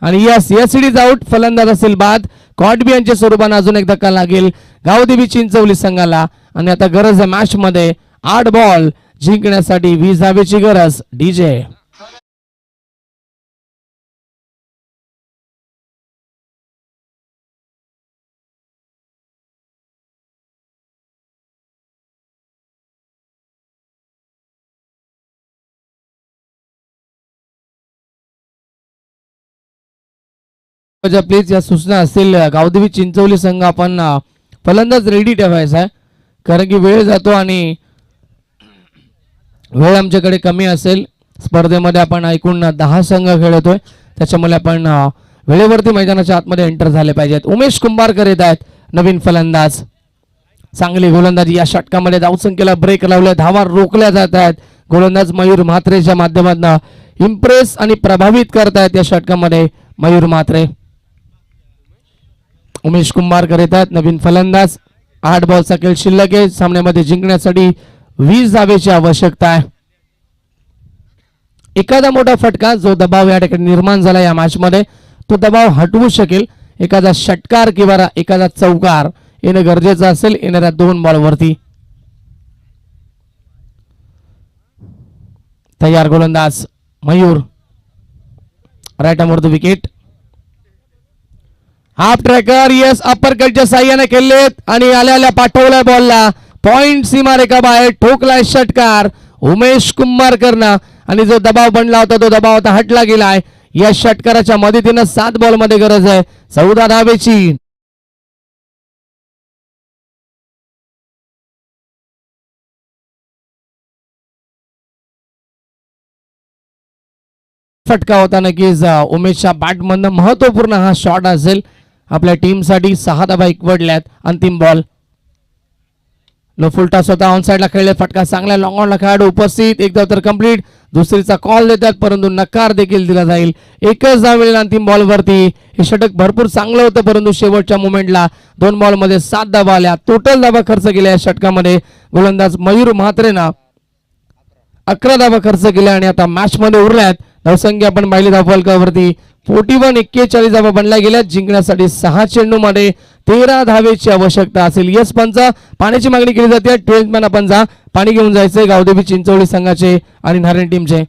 आणि यस इट इज आउट. फलंदाज असेल बाद. कॉटबी यांच्या स्वरूपाने अजून एक धक्का लागेल गावदेवी चिंचवली संघाला आणि आता गरज आहे मॅच मध्ये 8 बॉल जिंकण्यासाठी 20 धावेची गरज. डीजे प्लीज या सूचना असतील. गावदेवी चिंचवली संघ आपण फलंदाज रेडी ठेवायचा आहे कारण की वेळ जातो आणि वेळ आमच्याकडे कमी असेल. स्पर्धेमध्ये आपण एकूण 10 संघ खेळतोय, त्याच्यामुळे आपण वेळेवरती मैदानाच्या आतमध्ये एंटर झाले पाहिजेत. उमेश कुंभारकर येत आहेत नवीन फलंदाज. चांगली गोलंदाजी या षटकामध्ये धावसंख्येला ब्रेक लावल्या, धावा रोखल्या जात आहेत. गोलंदाज मयूर म्हात्रेच्या माध्यमातून इम्प्रेस आणि प्रभावित करतायत या षटकामध्ये मयूर म्हात्रे. उमेश कुंभारकर येतात नवीन फलंदाज. 8 बॉलचा खेळ शिल्लक आहे. सामन्यामध्ये जिंकण्यासाठी 20 धावेची आवश्यकता आहे. एखादा मोठा फटका जो दबाव या ठिकाणी निर्माण झाला या मॅच मध्ये तो दबाव हटवू शकेल. एखादा षटकार किंवा एखादा चौकार येणं गरजेचं असेल येणाऱ्या 2 बॉलवरती. तयार गोलंदाज Mayur. Right arm the wicket. Half tracker yes upper कटच्या साह्याने केलेत आणि आल्या पाठवलाय बॉलला पॉइंट सीमारेखा बाहेर ठोकलाय षटकार उमेश कुंभारकरनं आणि जो दबाव बनला होता तो दबाव आता हटला गेलाय. या षटकाराच्या मदतीनं 7 बॉल मध्ये गरज आहे 14 धावेची. फटका होता नक्कीच उमेशच्या बॅटमधनं महत्वपूर्ण हा शॉट असेल आपल्या टीमसाठी. 6 धावा एकवडल्यात. अंतिम बॉल लो फुलटा स्वतः ऑन साइडला खेळले. फटका चांगला लॉंग ऑनला खेळाडू उपस्थित. एक धाव तर कंप्लीट. दुसरीचा कॉल देतात परंतु नकार देखील दिला जाईल. एकच धाव मिळेल अंतिम बॉलवरती. हे षटक भरपूर चांगलं होतं परंतु शेवटच्या मोमेंटला 2 बॉलमध्ये 7 धावा आल्या. टोटल धावा खर्च केल्या या षटकामध्ये गोलंदाज मयूर म्हात्रेनं 11 धावा खर्च केल्या आणि आता मॅच मध्ये उरल्यात. धावसंख्या आपण पाहिली धावफलकावरती 41 धावा बनल्या गेल्या. जिंकण्यासाठी 6 चेंडूमध्ये 13 धावेची आवश्यकता असेल. यस पंच पाण्याची मागणी केली जाते. 12th मॅन आपण जा पाणी घेऊन जायचंय गावदेवी चिंचोळी संघाचे आणि नारायण टीमचे.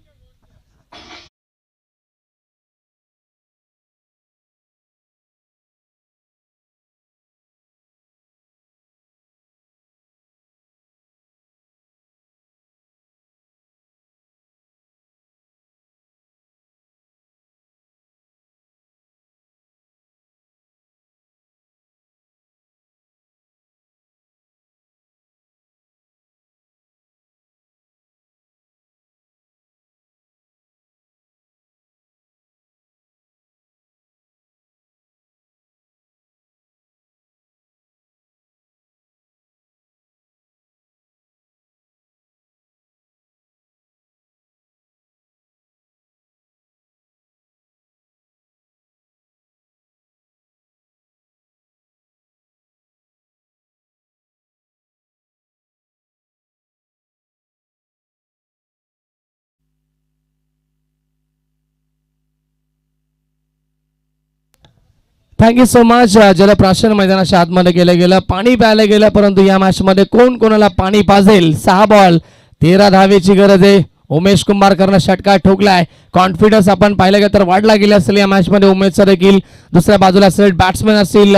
Thank you so much. जलप्राशन मैदानाच्या आतमध्ये केलं गेलं. पाणी प्यायला गेलं परंतु या मॅच मध्ये कोण कोणाला पाणी पाजेल. 6 बॉल 13 धावेची गरज आहे. उमेश कुंभारकरनं षटकार ठोकलाय. कॉन्फिडन्स आपण पाहिलं गेलं तर वाढला गेला असेल या मॅच मध्ये उमेशचा देखील. दुसऱ्या बाजूला असेल बॅट्समॅन असतील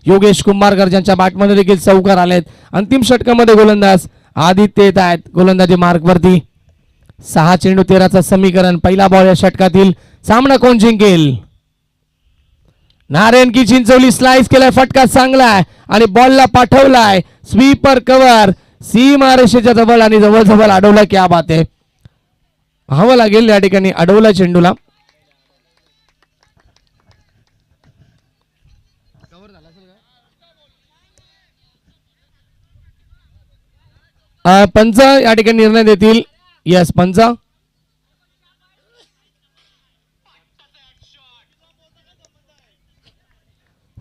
योगेश कुंभारकर ज्यांच्या बॅटमध्ये देखील चौकार आलेत. अंतिम षटकामध्ये गोलंदाज आदित्य येत आहेत गोलंदाजी मार्कवरती. 6 चेंडू 13चं समीकरण. पहिला बॉल या षटकातील. सामना कोण जिंकेल. नारायण की चिंचोली स्लाइस केलाय. फटका चांगला आहे आणि बॉलला पाठवलाय. स्वीपर कव्हर सीमा रेषेच्या जवळ आणि जवळ अडवला. क्या बात आहे. हवं लागेल या ठिकाणी अडवला चेंडूला. पंच या ठिकाणी निर्णय देतील. यस पंच.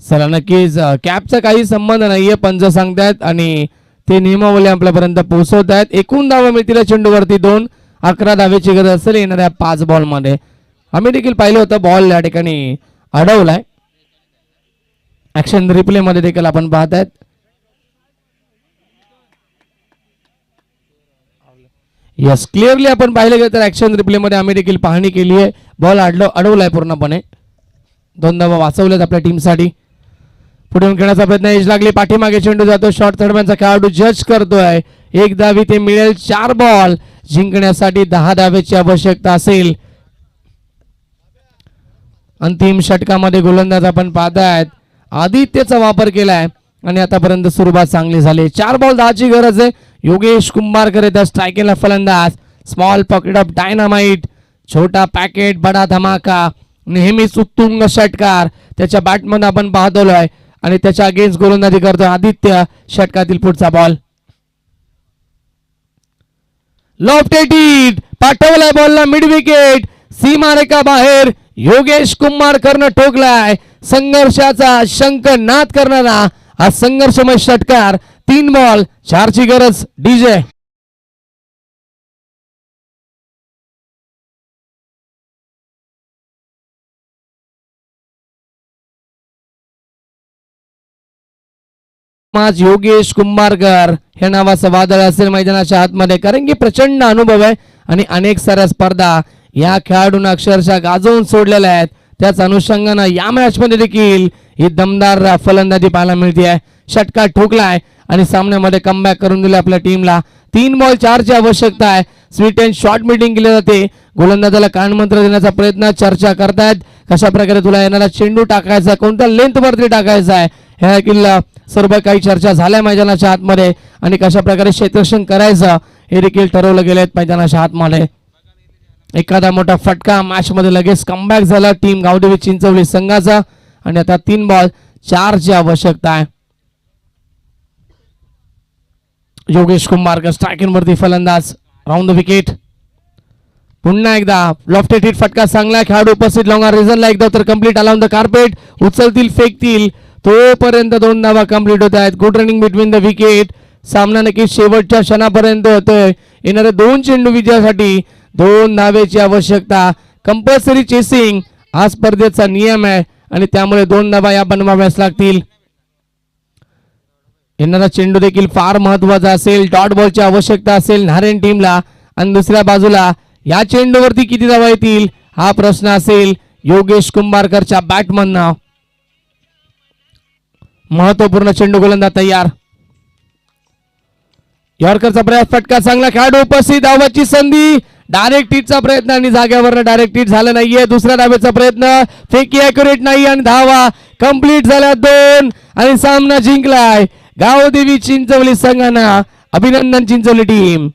चला नक्कीच कॅपचा काही संबंध नाहीये पंच सांगतायत आणि ते नियमावली आपल्यापर्यंत पोहोचवत आहेत. एकूण धावा मिळतील चेंडूवरती 2. 11 धावेची गरज असेल येणाऱ्या 5 बॉल मध्ये. आम्ही देखील पाहिलं होतं बॉल या ठिकाणी अडवलाय. ऍक्शन रिप्ले मध्ये देखील आपण पाहत आहेत. यस क्लिअरली आपण पाहिलं गेलं तर ऍक्शन रिप्ले मध्ये आम्ही देखील पाहणी केली आहे. बॉल अडवलाय पूर्णपणे. 2 धावा वाचवल्यात आपल्या टीमसाठी. पुढे खेळण्याचा प्रयत्न एज लागली. पाठीमागे चेंडू जातो. शॉर्ट थर्डमॅनचा खेळाडू जज करतोय. 1 धावी ते मिळेल. 4 बॉल जिंकण्यासाठी 10 धावेची आवश्यकता असेल. अंतिम षटकामध्ये गोलंदाज आपण पाहतायत आदित्यचा वापर केलाय आणि आतापर्यंत सुरुवात चांगली झाली. 4 बॉल 10 ची गरज आहे. योगेश कुंभारकर येतात स्ट्रायकिंगला फलंदाज. Small pocket of dynamite. छोटा पॅकेट बडा धमाका. नेहमीच उत्तुंग षटकार त्याच्या बॅटमध्ये आपण पाहतोय. आणि त्याच्या अगेन्स्ट गोलंदाजी करतो आदित्य. षटकातील पुढचा बॉल लॉफ्टेड पाठवलाय बॉलला मिड विकेट सीमारेखा बाहेर. योगेश कुंभारकरनं ठोकलाय. संघर्षाचा शंख नाद करणारा हा संघर्षमय षटकार. 3 बॉल 4 ची गरज. डीजे योगेश कुंभारकर हे नावाचं वादळ असेल मैदानाच्या आतमध्ये, कारण की प्रचंड अनुभव आहे आणि अनेक साऱ्या स्पर्धा या खेळाडूंना अक्षरशः गाजवून सोडलेल्या आहेत. त्याच अनुषंगानं या मॅच मध्ये देखील ही दमदार फलंदाजी पाहायला मिळते आहे. षटकार ठोकलाय आणि सामन्यामध्ये कमबॅक करून दिले आपल्या टीमला. 3 बॉल 4 ची आवश्यकता आहे. स्वीट अँड शॉर्ट मीटिंग केली जाते. गोलंदाजाला कानमंत्र देण्याचा प्रयत्न चर्चा करतायत. कशा प्रकारे तुला येणारा चेंडू टाकायचा, कोणत्या लेंथ वरती टाकायचा आहे, ह्या देखील सर्व काही चर्चा झाल्या मैदानाच्या आतमध्ये आणि कशा प्रकारे क्षेत्ररक्षण करायचं हे देखील ठरवलं गेले मैदानाच्या आतमध्ये. एखादा मोठा फटका मॅच मध्ये लगेच कमबॅक झाला टीम गावदेवी चिंचवली संघाचा आणि आता 3 बॉल 4 ची आवश्यकता आहे. योगेश कुंभारकर स्ट्रायकिंग वरती फलंदाज राऊंड द विकेट. पुन्हा एकदा लॉफ्टेड हिट फटका चांगला खेळाडू उपस्थित लॉंग रिझनला एकदा तर कंप्लीट अलाउन द कार्पेट. उचलतील फेकतील तोपर्यंत 2 धावा कंप्लीट होत आहेत. Good running between the wicket. सामना नक्की शेवटच्या क्षणापर्यंत होतोय. येणारे 2 चेंडू विजयासाठी 2 धावेची आवश्यकता. कंपल्सरी चेसिंग हा स्पर्धेचा नियम आहे आणि त्यामुळे 2 धावा या बनवाव्याच लागतील. येणारा चेंडू देखील फार महत्वाचा असेल. डॉट बॉलची आवश्यकता असेल नारायण टीमला आणि दुसऱ्या बाजूला या चेंडूवरती किती धावा येतील हा प्रश्न असेल योगेश कुंभारकरच्या बॅटमनना. महत्वपूर्ण चेंडू गोलंदाज तयार. यॉर्करचा प्रयास फटका चांगला खेळाडू उपस्थित. धावाची संधी डायरेक्ट हिटचा प्रयत्न आणि जाग्यावर डायरेक्ट हिट झालं नाहीये. दुसऱ्या धावेचा प्रयत्न फेकी ॲक्युरेट नाही आणि धावा कंप्लीट झाल्या 2 आणि सामना जिंकलाय गावदेवी चिंचवली संघानं. अभिनंदन चिंचवली टीम.